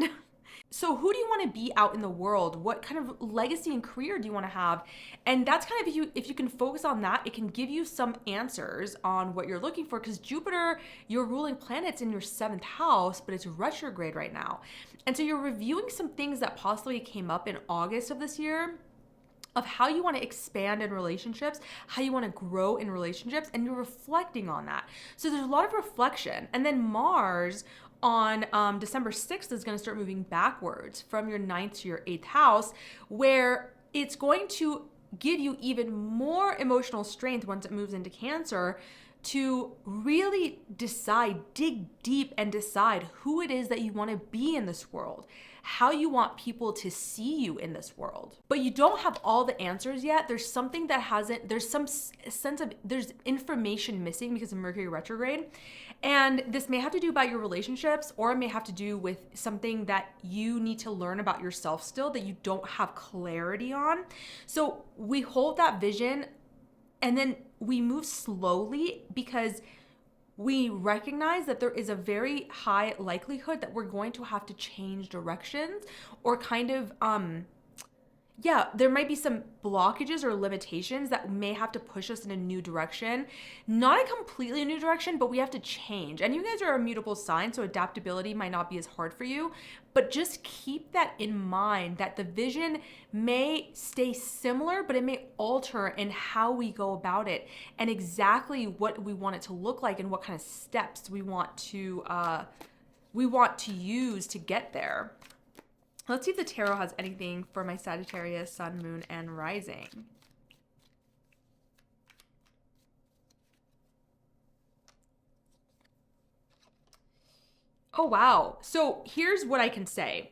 So who do you want to be out in the world? What kind of legacy and career do you want to have? And that's kind of, if you can focus on that, it can give you some answers on what you're looking for, because Jupiter, your ruling planet's in your 7th house, but it's retrograde right now. And so you're reviewing some things that possibly came up in August of this year, of how you want to expand in relationships, how you want to grow in relationships, and you're reflecting on that. So there's a lot of reflection. And then Mars on December 6th is going to start moving backwards from your 9th to your 8th house, where it's going to give you even more emotional strength once it moves into Cancer to really decide, dig deep and decide who it is that you want to be in this world, how you want people to see you in this world. But you don't have all the answers yet. There's something that hasn't, there's some sense of, there's information missing because of Mercury retrograde. And this may have to do about your relationships, or it may have to do with something that you need to learn about yourself still that you don't have clarity on. So we hold that vision and then we move slowly, because we recognize that there is a very high likelihood that we're going to have to change directions, or kind of, there might be some blockages or limitations that may have to push us in a new direction. Not a completely new direction, but we have to change. And you guys are a mutable sign, so adaptability might not be as hard for you, but just keep that in mind, that the vision may stay similar, but it may alter in how we go about it and exactly what we want it to look like and what kind of steps we want to use to get there. Let's see if the tarot has anything for my Sagittarius, Sun, Moon, and Rising. Oh, wow. So here's what I can say.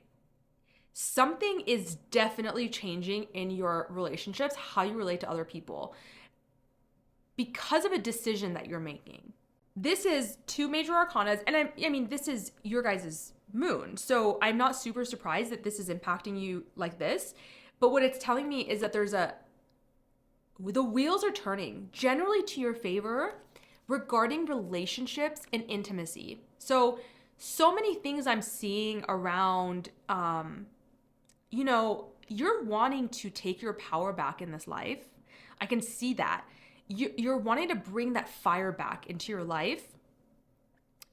Something is definitely changing in your relationships, how you relate to other people, because of a decision that you're making. This is 2 major arcanas, and I mean, this is your guys' moon. So I'm not super surprised that this is impacting you like this. But what it's telling me is that the wheels are turning generally to your favor regarding relationships and intimacy. So many things I'm seeing around, you're wanting to take your power back in this life. I can see that. You're wanting to bring that fire back into your life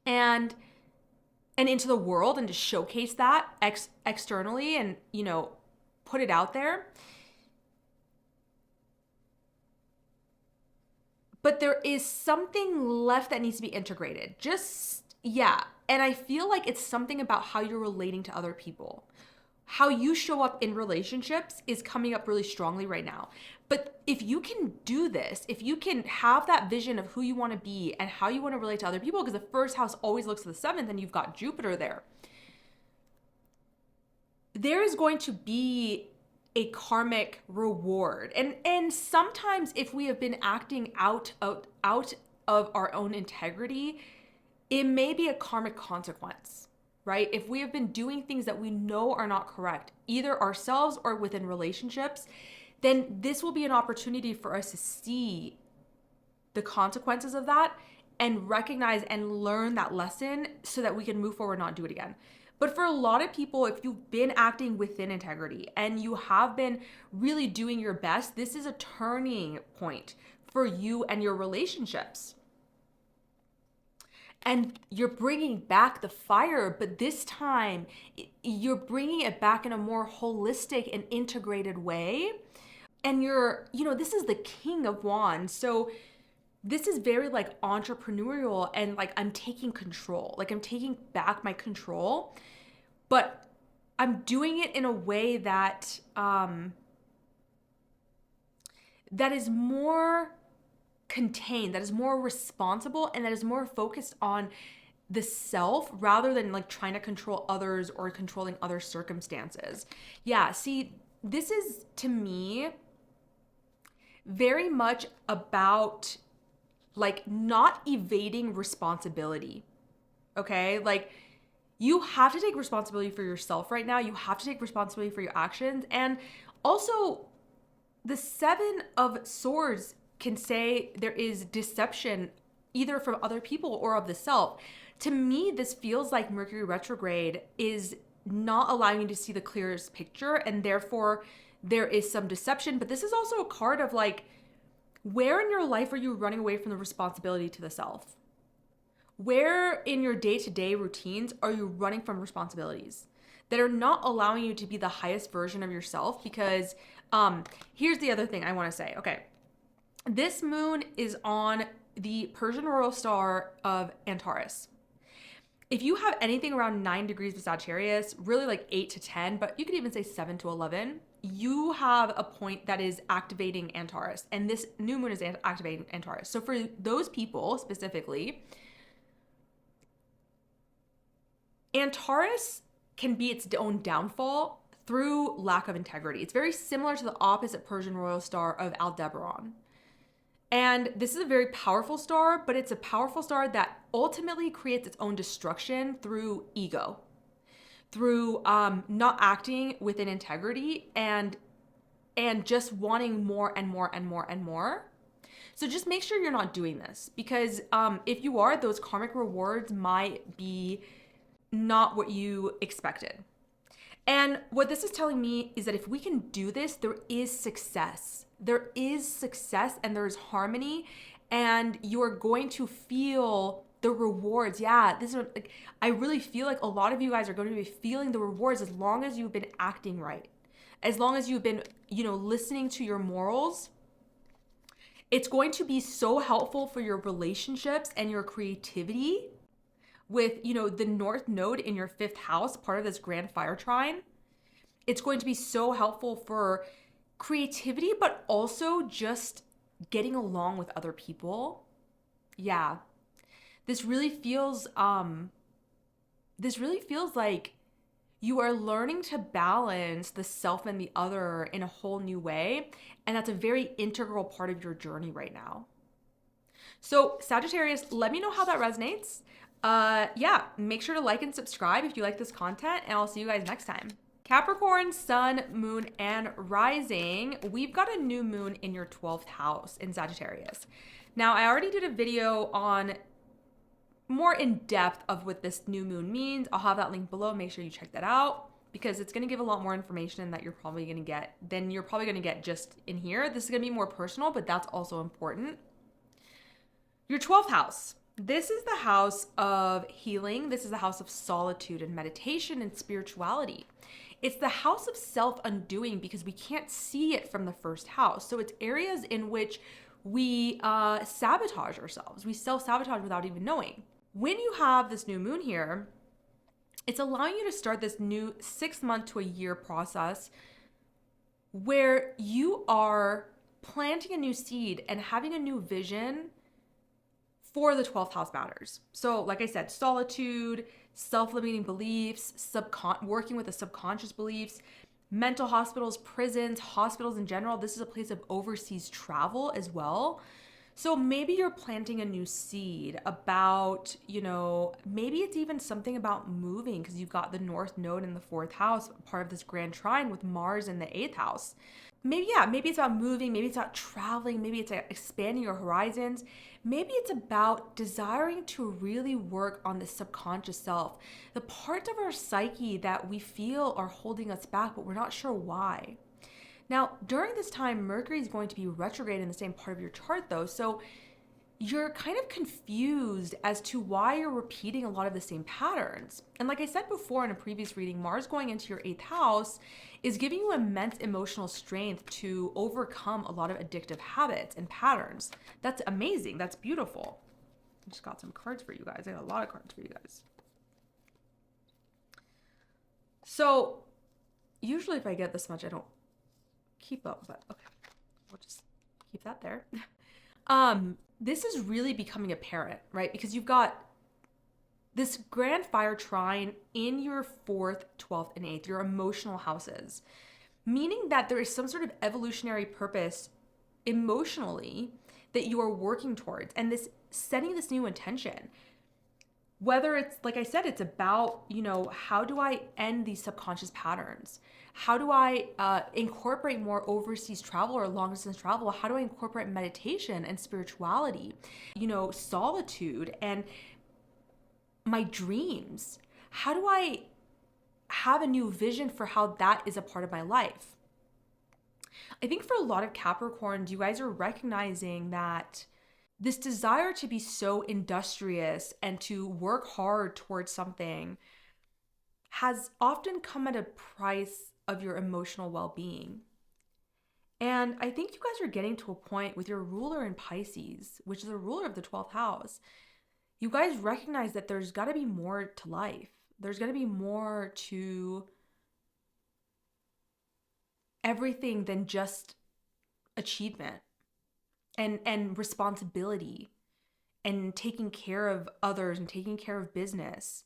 and into the world, and to showcase that externally and, put it out there. But there is something left that needs to be integrated. And I feel like it's something about how you're relating to other people. How you show up in relationships is coming up really strongly right now. But if you can do this, if you can have that vision of who you want to be and how you want to relate to other people, because the 1st house always looks at the 7th and you've got Jupiter there, there is going to be a karmic reward. And sometimes if we have been acting out of our own integrity, it may be a karmic consequence, right? If we have been doing things that we know are not correct, either ourselves or within relationships, then this will be an opportunity for us to see the consequences of that and recognize and learn that lesson so that we can move forward and not do it again. But for a lot of people, if you've been acting within integrity and you have been really doing your best, this is a turning point for you and your relationships. And you're bringing back the fire, but this time you're bringing it back in a more holistic and integrated way. And this is the King of Wands. So this is very like entrepreneurial and like I'm taking control. Like I'm taking back my control, but I'm doing it in a way that that is more contained, that is more responsible, and that is more focused on the self rather than like trying to control others or controlling other circumstances. Yeah, see, this is to me very much about like not evading responsibility. Okay? Like you have to take responsibility for yourself right now. You have to take responsibility for your actions. And also the 7 of Swords can say there is deception either from other people or of the self. To me, this feels like Mercury retrograde is not allowing you to see the clearest picture, and therefore there is some deception. But this is also a card of like, where in your life are you running away from the responsibility to the self? Where in your day-to-day routines are you running from responsibilities that are not allowing you to be the highest version of yourself? Because here's the other thing I want to say. Okay, this moon is on the Persian royal star of Antares. If you have anything around 9 degrees of Sagittarius, really like 8 to 10, but you could even say 7 to 11, you have a point that is activating Antares, and this new moon is activating Antares. So for those people specifically, Antares can be its own downfall through lack of integrity. It's very similar to the opposite Persian royal star of Aldebaran. And this is a very powerful star, but it's a powerful star that ultimately creates its own destruction through ego, through not acting within integrity and just wanting more and more and more and more. So just make sure you're not doing this, because if you are, those karmic rewards might be not what you expected. And what this is telling me is that if we can do this, there is success. There is success and there is harmony, and you are going to feel the rewards. Yeah, this is like, I really feel like a lot of you guys are going to be feeling the rewards as long as you've been acting right. As long as you've been, listening to your morals. It's going to be so helpful for your relationships and your creativity with, the North Node in your 5th house, part of this grand fire trine. It's going to be so helpful for creativity, but also just getting along with other people. Yeah. This really feels like you are learning to balance the self and the other in a whole new way. And that's a very integral part of your journey right now. So Sagittarius, let me know how that resonates. Make sure to like and subscribe if you like this content, and I'll see you guys next time. Capricorn, sun, moon, and rising. We've got a new moon in your 12th house in Sagittarius. Now, I already did a video on more in depth of what this new moon means. I'll have that link below. Make sure you check that out, because it's going to give a lot more information that you're probably going to get just in here. This is going to be more personal, but that's also important. Your 12th house. This is the house of healing. This is the house of solitude and meditation and spirituality. It's the house of self-undoing, because we can't see it from the 1st house. So it's areas in which we sabotage ourselves. We self-sabotage without even knowing. When you have this new moon here, it's allowing you to start this new 6-month to a year process where you are planting a new seed and having a new vision for the 12th house matters. So like I said, solitude, self-limiting beliefs, working with the subconscious beliefs, mental hospitals, prisons, hospitals in general. This is a place of overseas travel as well. So maybe you're planting a new seed about, maybe it's even something about moving, because you've got the North Node in the 4th house, part of this grand trine with Mars in the 8th house. Maybe it's about moving, maybe it's about traveling, maybe it's expanding your horizons. Maybe it's about desiring to really work on the subconscious self, the parts of our psyche that we feel are holding us back, but we're not sure why. Now, during this time, Mercury is going to be retrograde in the same part of your chart though, so you're kind of confused as to why you're repeating a lot of the same patterns. And like I said before in a previous reading, Mars going into your 8th house is giving you immense emotional strength to overcome a lot of addictive habits and patterns. That's amazing. That's beautiful. I just got some cards for you guys. I got a lot of cards for you guys. So usually if I get this much, I don't keep up, but okay, we'll just keep that there. This is really becoming apparent, right? Because you've got this grand fire trine in your 4th, 12th, and 8th, your emotional houses, meaning that there is some sort of evolutionary purpose emotionally that you are working towards, and this setting this new intention. Whether it's, like I said, it's about, how do I end these subconscious patterns? How do I incorporate more overseas travel or long distance travel? How do I incorporate meditation and spirituality, solitude and my dreams? How do I have a new vision for how that is a part of my life. I think for a lot of Capricorns, you guys are recognizing that this desire to be so industrious and to work hard towards something has often come at a price of your emotional well-being. And I think you guys are getting to a point with your ruler in Pisces, which is a ruler of the 12th house. You guys recognize that there's got to be more to life. There's got to be more to everything than just achievement and responsibility and taking care of others and taking care of business.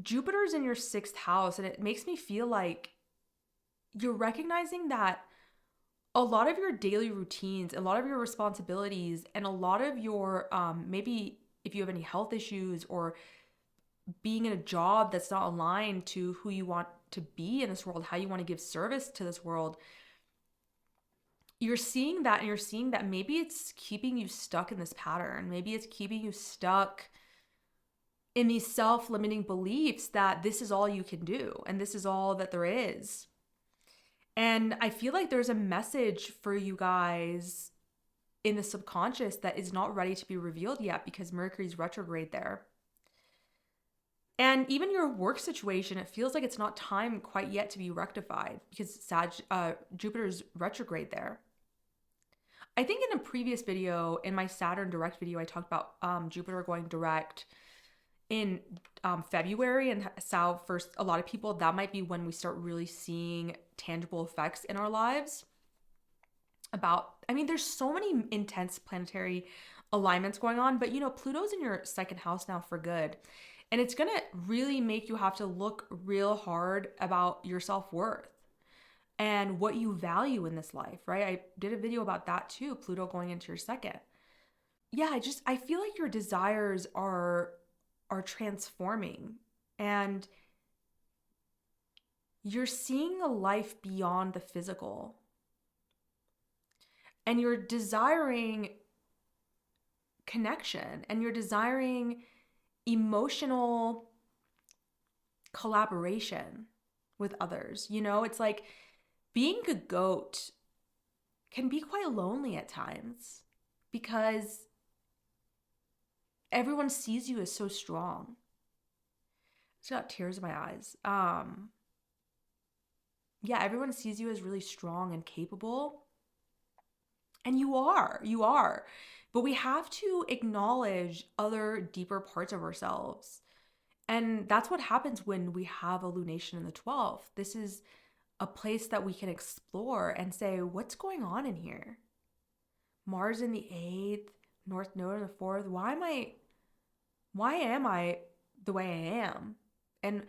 Jupiter's in your 6th house, and it makes me feel like you're recognizing that a lot of your daily routines, a lot of your responsibilities, and a lot of your, maybe if you have any health issues or being in a job that's not aligned to who you want to be in this world, how you want to give service to this world, you're seeing that, and you're seeing that maybe it's keeping you stuck in this pattern. Maybe it's keeping you stuck in these self-limiting beliefs that this is all you can do and this is all that there is. And I feel like there's a message for you guys in the subconscious that is not ready to be revealed yet because Mercury's retrograde there. And even your work situation, it feels like it's not time quite yet to be rectified because Jupiter's retrograde there. I think in a previous video, in my Saturn direct video, I talked about Jupiter going direct in February, and so for a lot of people, that might be when we start really seeing tangible effects in our lives. There's so many intense planetary alignments going on, but Pluto's in your 2nd house now for good. And it's going to really make you have to look real hard about your self-worth and what you value in this life, right? I did a video about that too, Pluto going into your 2nd. Yeah, I feel like your desires are transforming, and you're seeing a life beyond the physical, and you're desiring connection, and you're desiring emotional collaboration with others. It's like being a goat can be quite lonely at times because everyone sees you as so strong. I just got tears in my eyes. Yeah, everyone sees you as really strong and capable. And you are. But we have to acknowledge other deeper parts of ourselves. And that's what happens when we have a lunation in the 12th. This is a place that we can explore and say, what's going on in here? Mars in the 8th, North Node in the 4th. Why am I the way I am? And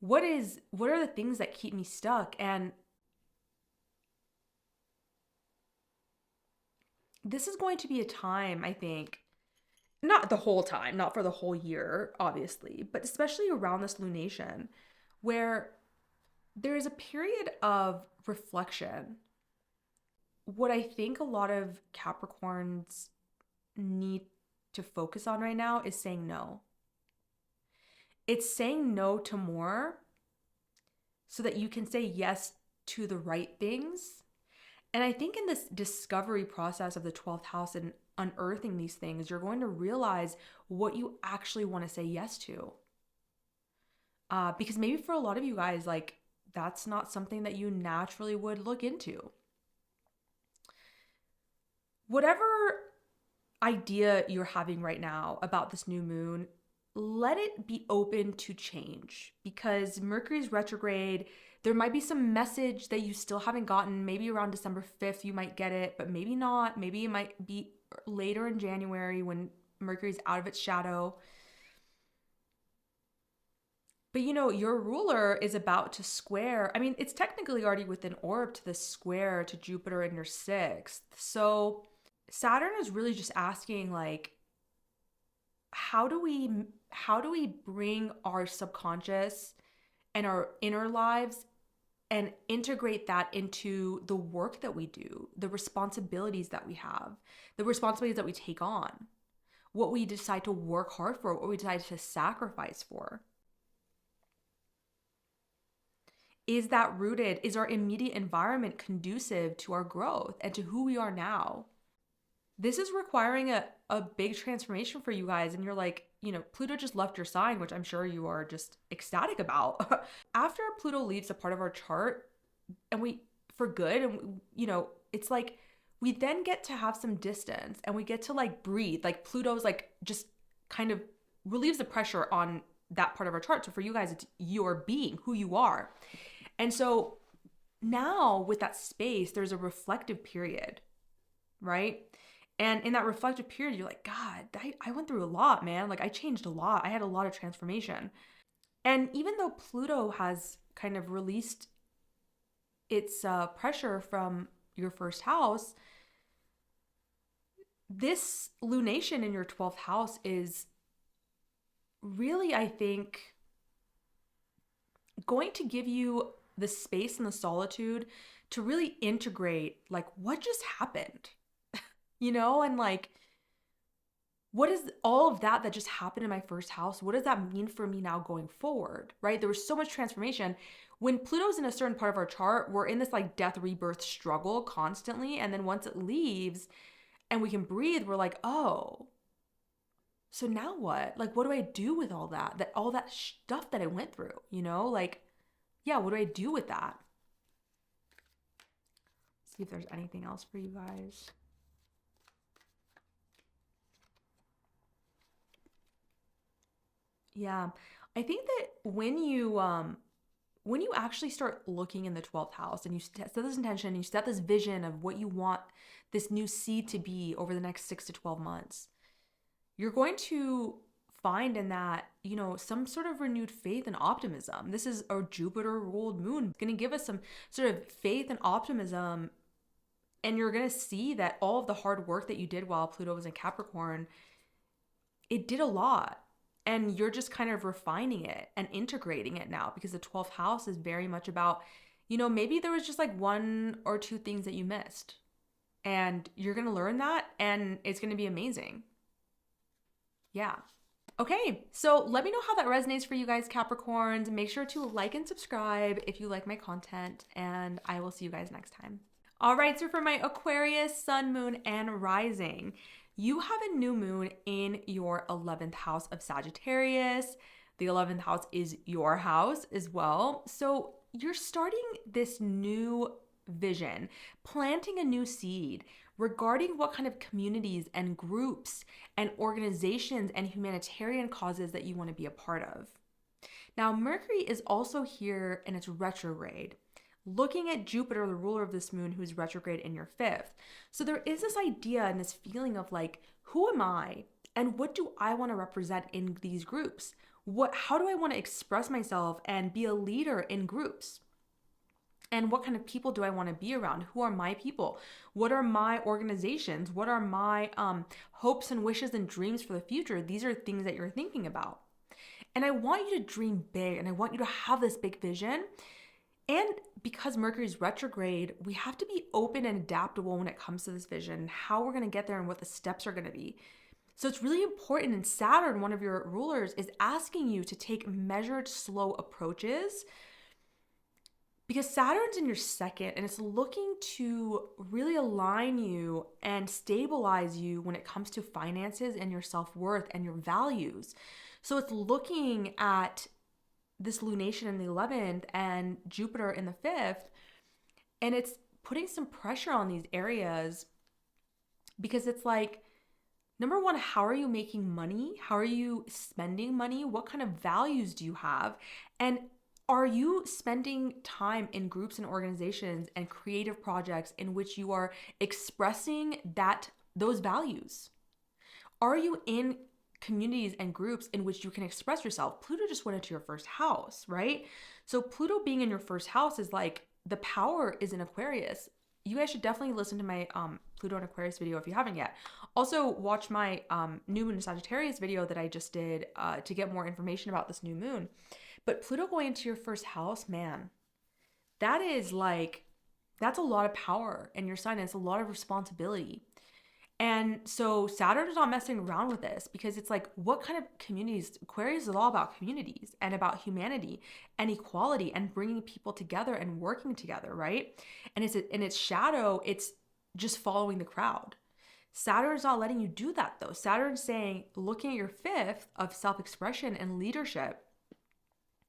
what are the things that keep me stuck? And this is going to be a time, I think, not the whole time, not for the whole year, obviously, but especially around this lunation, where there is a period of reflection. What I think a lot of Capricorns need to focus on right now is saying no. It's saying no to more so that you can say yes to the right things. And I think in this discovery process of the 12th house and unearthing these things, you're going to realize what you actually want to say yes to. Because maybe for a lot of you guys, like, that's not something that you naturally would look into. Whatever idea you're having right now about this new moon, let it be open to change, because Mercury's retrograde. There might be some message that you still haven't gotten. Maybe around December 5th you might get it, but maybe not. Maybe it might be later in January when Mercury's out of its shadow. But your ruler is about to square. It's technically already within orb to the square to Jupiter in your 6th. So Saturn is really just asking, like, how do we bring our subconscious and our inner lives and integrate that into the work that we do, the responsibilities that we have, the responsibilities that we take on? what we decide to work hard for, what we decide to sacrifice for. Is that rooted? Is our immediate environment conducive to our growth and to who we are now? This is requiring a big transformation for you guys. And you're like, you know, Pluto just left your sign, which I'm sure you are just ecstatic about. After Pluto leaves a part of our chart and for good, and you know, it's like we then get to have some distance and we get to like breathe. Like Pluto's like just kind of relieves the pressure on that part of our chart. So for you guys, it's your being, who you are. And so now with that space, there's a reflective period, right? And in that reflective period, you're like, God, I went through a lot, man. Like I changed a lot. I had a lot of transformation. And even though Pluto has kind of released its pressure from your first house, this lunation in your 12th house is really, I think, going to give you the space and the solitude to really integrate like what just happened. You know, and like, what is all of that just happened in my first house? What does that mean for me now going forward, right? There was so much transformation. When Pluto's in a certain part of our chart, we're in this like death rebirth struggle constantly. And then once it leaves and we can breathe, we're like, oh, so now what? Like, what do I do with all that all that stuff that I went through, you know? Like, yeah, what do I do with that? See if there's anything else for you guys. Yeah, I think that when you actually start looking in the 12th house and you set this intention, you set this vision of what you want this new seed to be over the next 6 to 12 months, you're going to find in that, you know, some sort of renewed faith and optimism. This is a Jupiter ruled moon. It's going to give us some sort of faith and optimism. And you're going to see that all of the hard work that you did while Pluto was in Capricorn, it did a lot. And you're just kind of refining it and integrating it now, because the 12th house is very much about, you know, maybe there was just like 1 or 2 things that you missed. And you're going to learn that and it's going to be amazing. Yeah. Okay, so let me know how that resonates for you guys, Capricorns. Make sure to like and subscribe if you like my content, and I will see you guys next time. All right, so for my Aquarius, Sun, Moon, and Rising, you have a new moon in your 11th house of Sagittarius. The 11th house is your house as well. So you're starting this new vision, planting a new seed regarding what kind of communities and groups and organizations and humanitarian causes that you want to be a part of. Now, Mercury is also here and it's retrograde, looking at Jupiter, the ruler of this moon, who's retrograde in your 5th. So there is this idea and this feeling of like, who am I and what do I want to represent in these groups? How do I want to express myself and be a leader in groups? And what kind of people do I want to be around? Who are my people? What are my organizations? What are my hopes and wishes and dreams for the future? These are things that you're thinking about. And I want you to dream big, and I want you to have this big vision. And because Mercury is retrograde, we have to be open and adaptable when it comes to this vision, how we're going to get there and what the steps are going to be. So it's really important. And Saturn, one of your rulers, is asking you to take measured, slow approaches, because Saturn's in your 2nd and it's looking to really align you and stabilize you when it comes to finances and your self-worth and your values. So it's looking at this lunation in the 11th and Jupiter in the 5th, and it's putting some pressure on these areas, because it's like, number one, how are you making money? How are you spending money? What kind of values do you have? And are you spending time in groups and organizations and creative projects in which you are expressing those values? Are you in communities and groups in which you can express yourself? Pluto just went into your 1st house, right? So Pluto being in your 1st house is like, the power is in Aquarius. You guys should definitely listen to my Pluto and Aquarius video if you haven't yet. Also watch my new moon Sagittarius video that I just did to get more information about this new moon. But Pluto going into your 1st house, man, that's a lot of power in your sign. And it's a lot of responsibility. And so Saturn is not messing around with this, because it's like, what kind of communities? Aquarius is all about communities and about humanity and equality and bringing people together and working together, right? And it's in its shadow, it's just following the crowd. Saturn's not letting you do that though. Saturn's saying, looking at your fifth of self-expression and leadership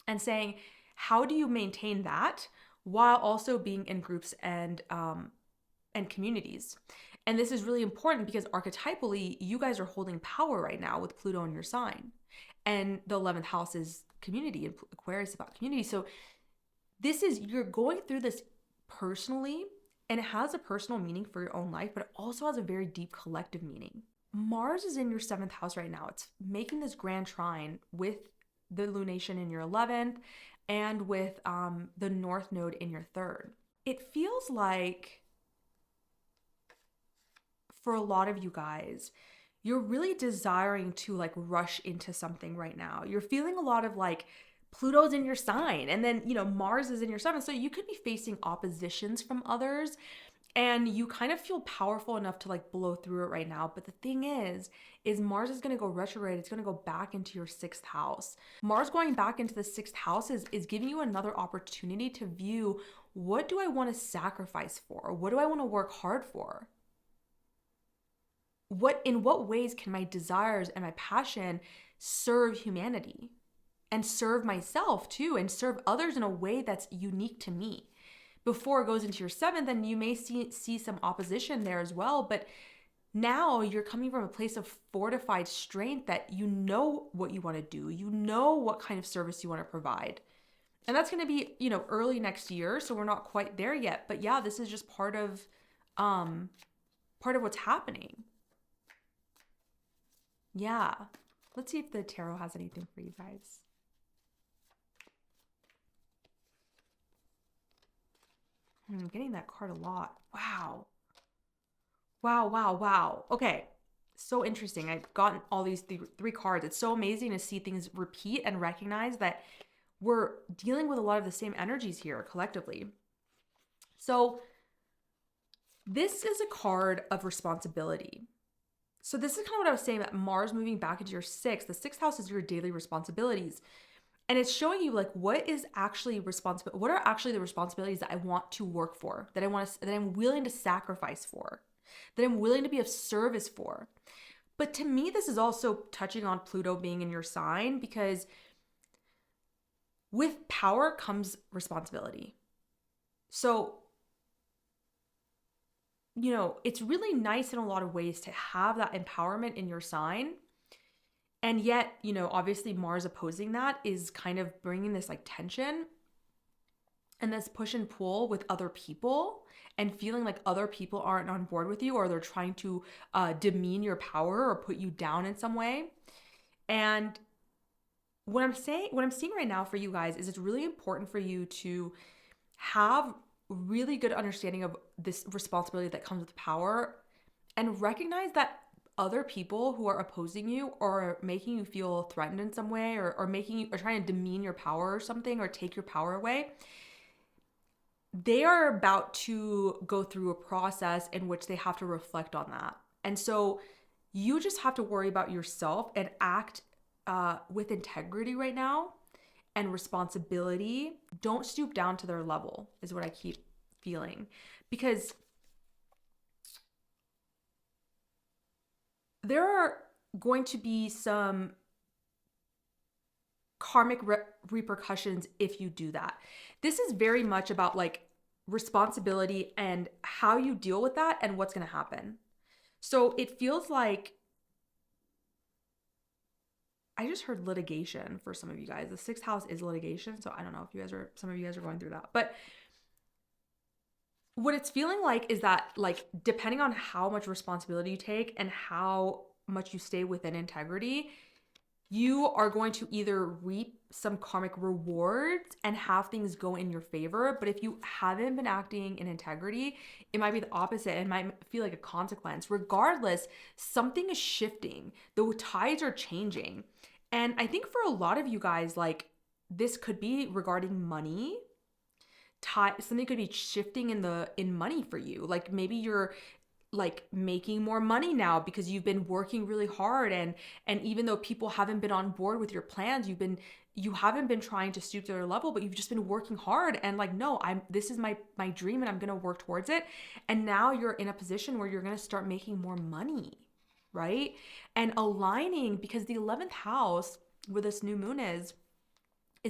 and saying, how do you maintain that while also being in groups and communities? And this is really important because archetypally, you guys are holding power right now with Pluto in your sign. And the 11th house is community, and Aquarius is about community. So you're going through this personally, and it has a personal meaning for your own life, but it also has a very deep collective meaning. Mars is in your 7th house right now. It's making this grand trine with the lunation in your 11th and with the North Node in your 3rd. It feels like, for a lot of you guys, you're really desiring to like rush into something right now. You're feeling a lot of like, Pluto's in your sign, and then, Mars is in your 7th. So you could be facing oppositions from others, and you kind of feel powerful enough to like blow through it right now. But the thing is Mars is going to go retrograde. It's going to go back into your 6th house. Mars going back into the 6th house is giving you another opportunity to view, what do I want to sacrifice for? What do I want to work hard for? In what ways can my desires and my passion serve humanity and serve myself too, and serve others in a way that's unique to me? Before it goes into your 7th, and you may see some opposition there as well, but now you're coming from a place of fortified strength that you know what you want to do, you know what kind of service you want to provide. And that's going to be, early next year, so we're not quite there yet. But yeah, this is just part of what's happening. Yeah. Let's see if the tarot has anything for you guys. I'm getting that card a lot. Wow. Wow. Okay. So interesting. I've gotten all these three cards. It's so amazing to see things repeat and recognize that we're dealing with a lot of the same energies here collectively. So this is a card of responsibility. So this is kind of what I was saying, that Mars moving back into your 6th. The 6th house is your daily responsibilities. And it's showing you like, what are actually the responsibilities that I want to work for, that I'm willing to sacrifice for, that I'm willing to be of service for. But to me, this is also touching on Pluto being in your sign, because with power comes responsibility. So, it's really nice in a lot of ways to have that empowerment in your sign. And yet, obviously Mars opposing that is kind of bringing this like tension and this push and pull with other people, and feeling like other people aren't on board with you, or they're trying to demean your power or put you down in some way. And what I'm seeing right now for you guys is, it's really important for you to have really good understanding of this responsibility that comes with power, and recognize that other people who are opposing you or making you feel threatened in some way, or trying to demean your power or something, or take your power away, they are about to go through a process in which they have to reflect on that. And so you just have to worry about yourself and act with integrity right now and responsibility. Don't stoop down to their level, is what I keep feeling, because there are going to be some karmic repercussions if you do that. This is very much about like responsibility and how you deal with that and what's going to happen. So it feels like, I just heard litigation for some of you guys. The 6th house is litigation. So I don't know if some of you guys are going through that. But what it's feeling like is that, like, depending on how much responsibility you take and how much you stay within integrity, you are going to either reap some karmic rewards and have things go in your favor. But if you haven't been acting in integrity, it might be the opposite. It might feel like a consequence. Regardless, something is shifting. The tides are changing. And I think for a lot of you guys, like, this could be regarding money. Something could be shifting in money for you. Like, maybe you're like making more money now because you've been working really hard, and even though people haven't been on board with your plans, you haven't been trying to stoop to their level, but you've just been working hard and like, no, this is my dream and I'm going to work towards it. And now you're in a position where you're going to start making more money, right? And aligning, because the 11th house where this new moon is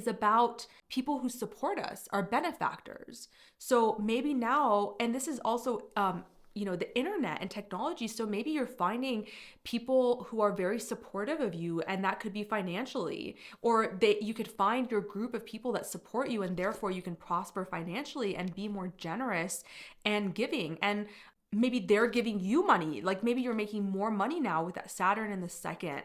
about people who support us, our benefactors. So maybe now, and this is also the internet and technology. So maybe you're finding people who are very supportive of you, and that could be financially, or you could find your group of people that support you, and therefore you can prosper financially and be more generous and giving. And maybe they're giving you money. Like maybe you're making more money now with that Saturn in the second.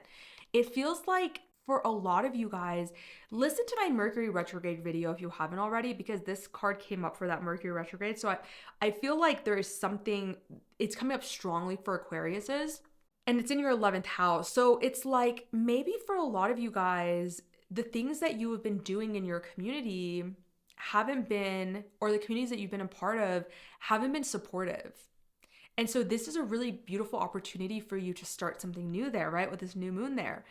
It feels like for a lot of you guys, listen to my Mercury retrograde video if you haven't already, because this card came up for that Mercury retrograde. So I feel like there is something, it's coming up strongly for Aquariuses, and it's in your 11th house. So it's like maybe for a lot of you guys, the things that you have been doing in your community haven't been, or the communities that you've been a part of haven't been supportive. And so this is a really beautiful opportunity for you to start something new there, right? With this new moon there.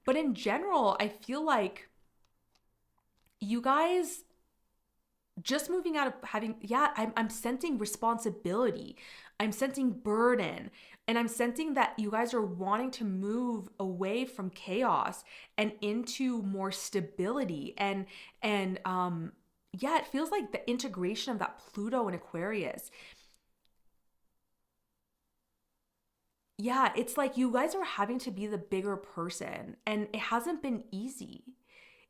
But in general, I feel like you guys just moving out of having, I'm sensing responsibility. I'm sensing burden. And I'm sensing that you guys are wanting to move away from chaos and into more stability. And it feels like the integration of that Pluto and Aquarius. Yeah, it's like you guys are having to be the bigger person, and it hasn't been easy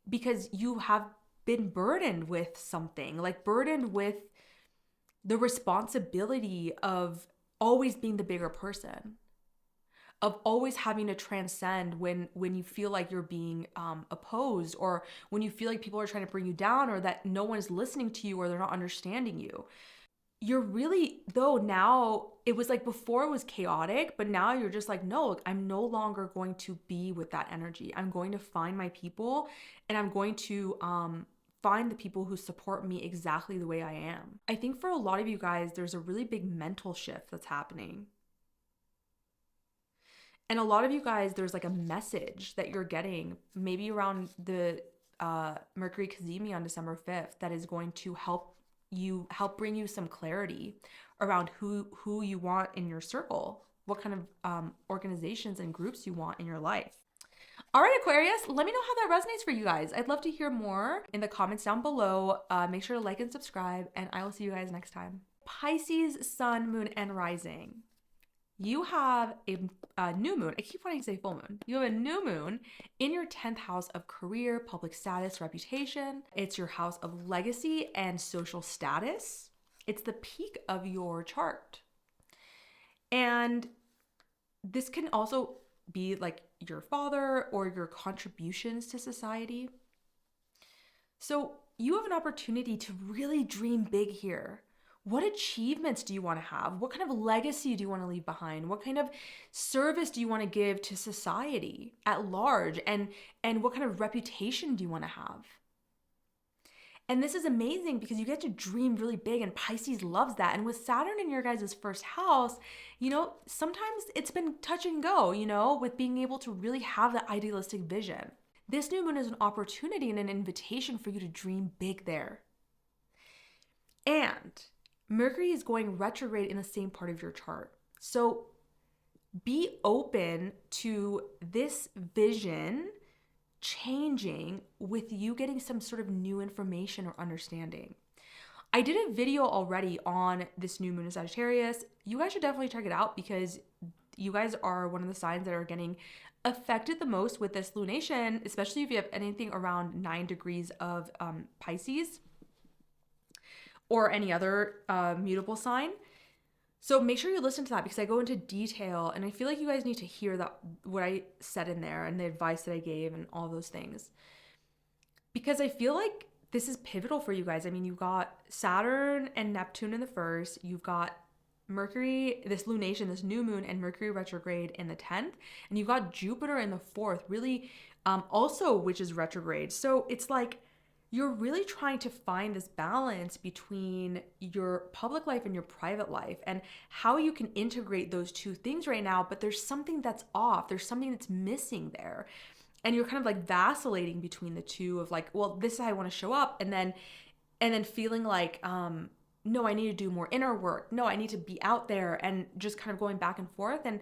because you have been burdened with something, like burdened with the responsibility of always being the bigger person, of always having to transcend when you feel like you're being opposed, or when you feel like people are trying to bring you down, or that no one is listening to you, or they're not understanding you. You're really, though, now it was like before it was chaotic, but now you're just like, no, I'm no longer going to be with that energy. I'm going to find my people, and I'm going to find the people who support me exactly the way I am. I think for a lot of you guys, there's a really big mental shift that's happening. And a lot of you guys, there's like a message that you're getting maybe around the Mercury Cazimi on December 5th that is going to help bring you some clarity around who you want in your circle, what kind of organizations and groups you want in your life. All right, Aquarius, let me know how that resonates for you guys. I'd love to hear more in the comments down below. Make sure to like and subscribe, and I will see you guys next time. Pisces, sun, moon, and rising. You have a new moon. I keep wanting to say full moon. You have a new moon in your 10th house of career, public status, reputation. It's your house of legacy and social status. It's the peak of your chart. And this can also be like your father or your contributions to society. So you have an opportunity to really dream big here. What achievements do you want to have? What kind of legacy do you want to leave behind? What kind of service do you want to give to society at large? And what kind of reputation do you want to have? And this is amazing because you get to dream really big, and Pisces loves that. And with Saturn in your guys' first house, sometimes it's been touch and go, with being able to really have that idealistic vision. This new moon is an opportunity and an invitation for you to dream big there. And Mercury is going retrograde in the same part of your chart. So be open to this vision changing with you getting some sort of new information or understanding. I did a video already on this new moon in Sagittarius. You guys should definitely check it out because you guys are one of the signs that are getting affected the most with this lunation, especially if you have anything around 9 degrees of Pisces or any other mutable sign. So make sure you listen to that because I go into detail, and I feel like you guys need to hear that what I said in there and the advice that I gave and all those things. Because I feel like this is pivotal for you guys. I mean, you've got Saturn and Neptune in the first, you've got Mercury, this lunation, this new moon, and Mercury retrograde in the 10th, and you've got Jupiter in the 4th, really also, which is retrograde. So it's like you're really trying to find this balance between your public life and your private life and how you can integrate those two things right now. But there's something that's off. There's something that's missing there. And you're kind of like vacillating between the two of like, well, this is how I want to show up. And then feeling like, no, I need to do more inner work. No, I need to be out there, and just kind of going back and forth. And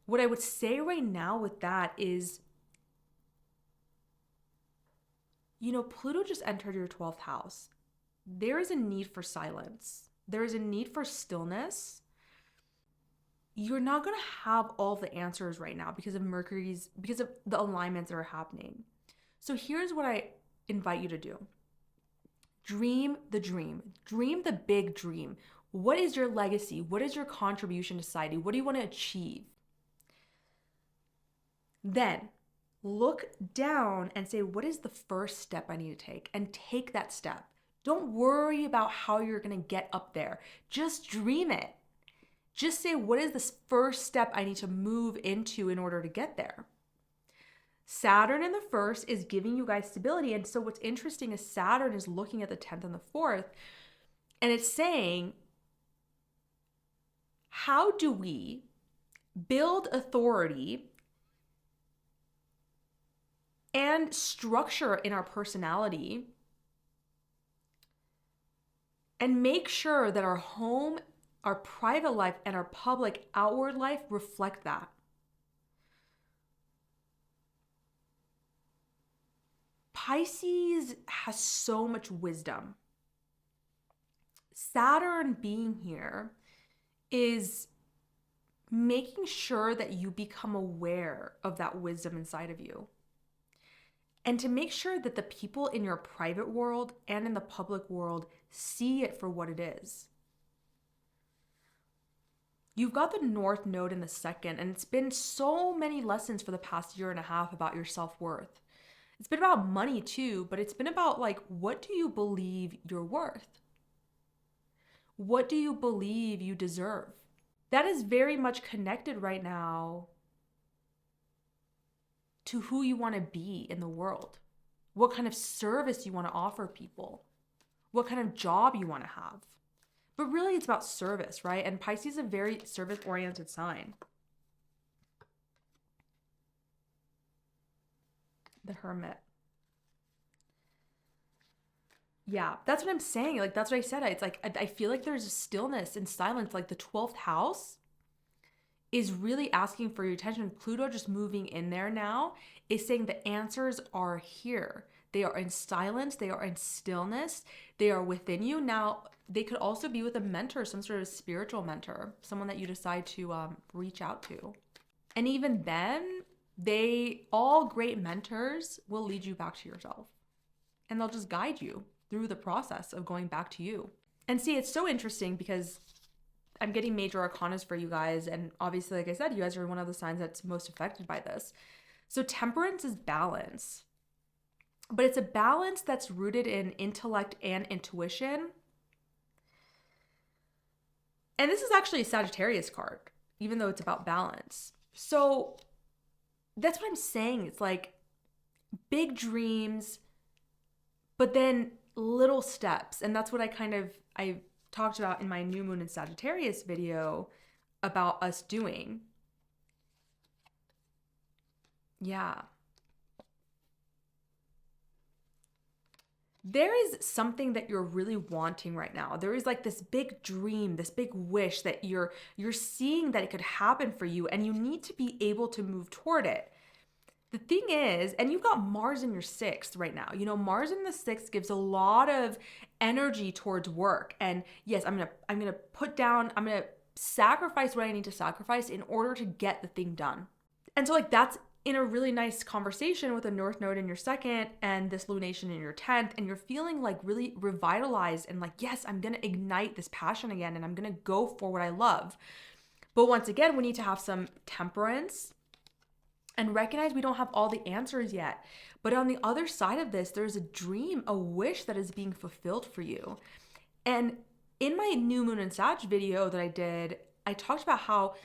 what I would say right now with that is, you know, Pluto just entered your 12th house. There is a need for silence. There is a need for stillness. You're not going to have all the answers right now because of the alignments that are happening. So here's what I invite you to do. Dream the dream. Dream the big dream. What is your legacy? What is your contribution to society? What do you want to achieve? Then look down and say, what is the first step I need to take? And take that step. Don't worry about how you're going to get up there. Just dream it. Just say, what is this first step I need to move into in order to get there? Saturn in the first is giving you guys stability. And so what's interesting is Saturn is looking at the 10th and the 4th, and it's saying, how do we build authority and structure in our personality and make sure that our home, our private life, and our public outward life reflect that? Pisces has so much wisdom. Saturn being here is making sure that you become aware of that wisdom inside of you. And to make sure that the people in your private world and in the public world see it for what it is. You've got the North Node in the second, and it's been so many lessons for the past year and a half about your self-worth. It's been about money too, but it's been about like, what do you believe you're worth? What do you believe you deserve? That is very much connected right now to who you want to be in the world, what kind of service you want to offer people, what kind of job you want to have. But really it's about service, right? And Pisces is a very service-oriented sign. The Hermit. Yeah, that's what I'm saying. Like, that's what I said. It's like, I feel like there's a stillness and silence. Like the 12th house is really asking for your attention. Pluto just moving in there now is saying the answers are here. They are in silence. They are in stillness. They are within you. Now, they could also be with a mentor, some sort of spiritual mentor, someone that you decide to reach out to. And even then, all great mentors will lead you back to yourself. And they'll just guide you through the process of going back to you. And see, it's so interesting because I'm getting major arcanas for you guys. And obviously, like I said, you guys are one of the signs that's most affected by this. So temperance is balance. But it's a balance that's rooted in intellect and intuition. And this is actually a Sagittarius card, even though it's about balance. So that's what I'm saying. It's like big dreams, but then little steps. And that's what I talked about in my new moon in Sagittarius video about us doing. Yeah. There is something that you're really wanting right now. There is like this big dream, this big wish that you're seeing that it could happen for you, and you need to be able to move toward it. The thing is, and you've got Mars in your 6th right now. You know, Mars in the 6th gives a lot of energy towards work. And yes, I'm going to sacrifice what I need to sacrifice in order to get the thing done. And so like that's in a really nice conversation with a North Node in your 2nd and this lunation in your 10th, and you're feeling like really revitalized and like, yes, I'm going to ignite this passion again and I'm going to go for what I love. But once again, we need to have some temperance and recognize we don't have all the answers yet. But on the other side of this, there's a dream, a wish that is being fulfilled for you. And in my new moon and Sag video that I did, I talked about how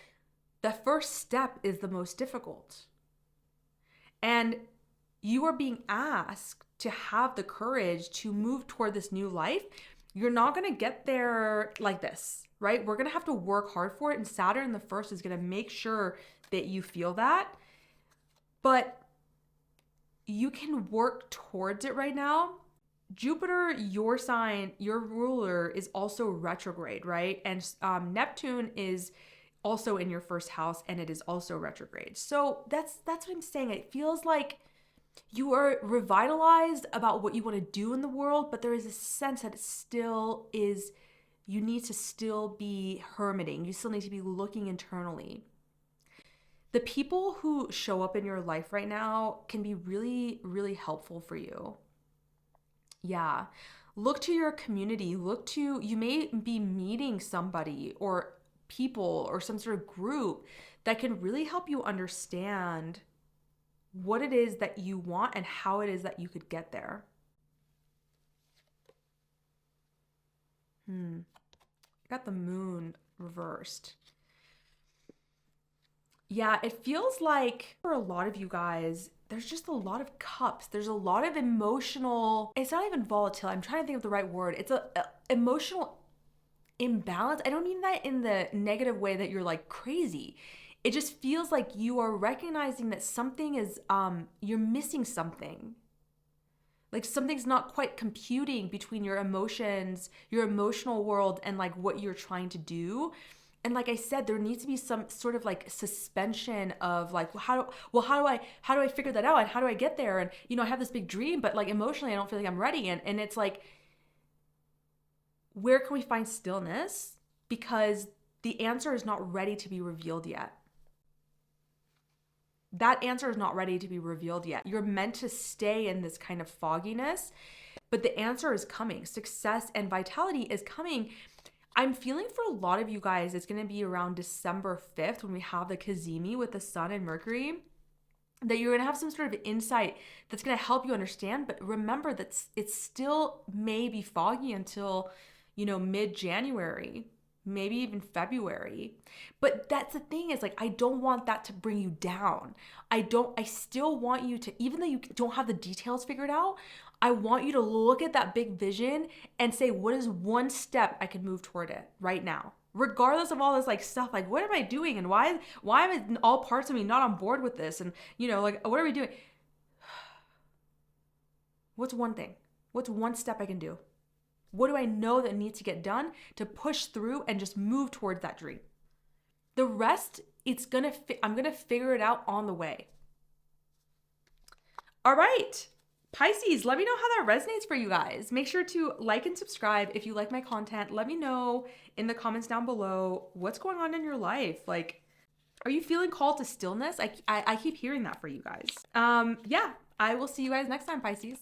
the first step is the most difficult. And you are being asked to have the courage to move toward this new life, you're not going to get there like this, right? We're going to have to work hard for it. And Saturn the first is going to make sure that you feel that. But you can work towards it right now. Jupiter, your sign, your ruler, is also retrograde, right? And Neptune is also in your first house, and it is also retrograde. So that's what I'm saying. It feels like you are revitalized about what you want to do in the world, but there is a sense that it still is, you need to still be hermiting. You still need to be looking internally. The people who show up in your life right now can be really, really helpful for you. Yeah. Look to your community. You may be meeting somebody or people or some sort of group that can really help you understand what it is that you want and how it is that you could get there. I got the moon reversed. Yeah, it feels like for a lot of you guys, there's just a lot of cups. There's a lot of emotional, it's not even volatile. I'm trying to think of the right word. It's a emotional imbalance. I don't mean that in the negative way that you're like crazy. It just feels like you are recognizing that something is, you're missing something. Like something's not quite computing between your emotions, your emotional world, and like what you're trying to do. And like I said, there needs to be some sort of like suspension of like, how do I figure that out? And how do I get there? And, I have this big dream, but like emotionally, I don't feel like I'm ready. And it's like, where can we find stillness? Because the answer is not ready to be revealed yet. That answer is not ready to be revealed yet. You're meant to stay in this kind of fogginess, but the answer is coming. Success and vitality is coming. I'm feeling for a lot of you guys, it's going to be around December 5th when we have the Cazimi with the Sun and Mercury, that you're going to have some sort of insight that's going to help you understand. But remember that it still may be foggy until, mid-January, maybe even February. But that's the thing is like, I don't want that to bring you down. I still want you to, even though you don't have the details figured out, I want you to look at that big vision and say, what is one step I can move toward it right now? Regardless of all this like stuff, like what am I doing? And why am all parts of me not on board with this? And like, what are we doing? What's one thing? What's one step I can do? What do I know that needs to get done to push through and just move towards that dream? The rest, I'm going to figure it out on the way. All right. Pisces, let me know how that resonates for you guys. Make sure to like and subscribe if you like my content. Let me know in the comments down below what's going on in your life. Like, are you feeling called to stillness? I keep hearing that for you guys. Yeah, I will see you guys next time, Pisces.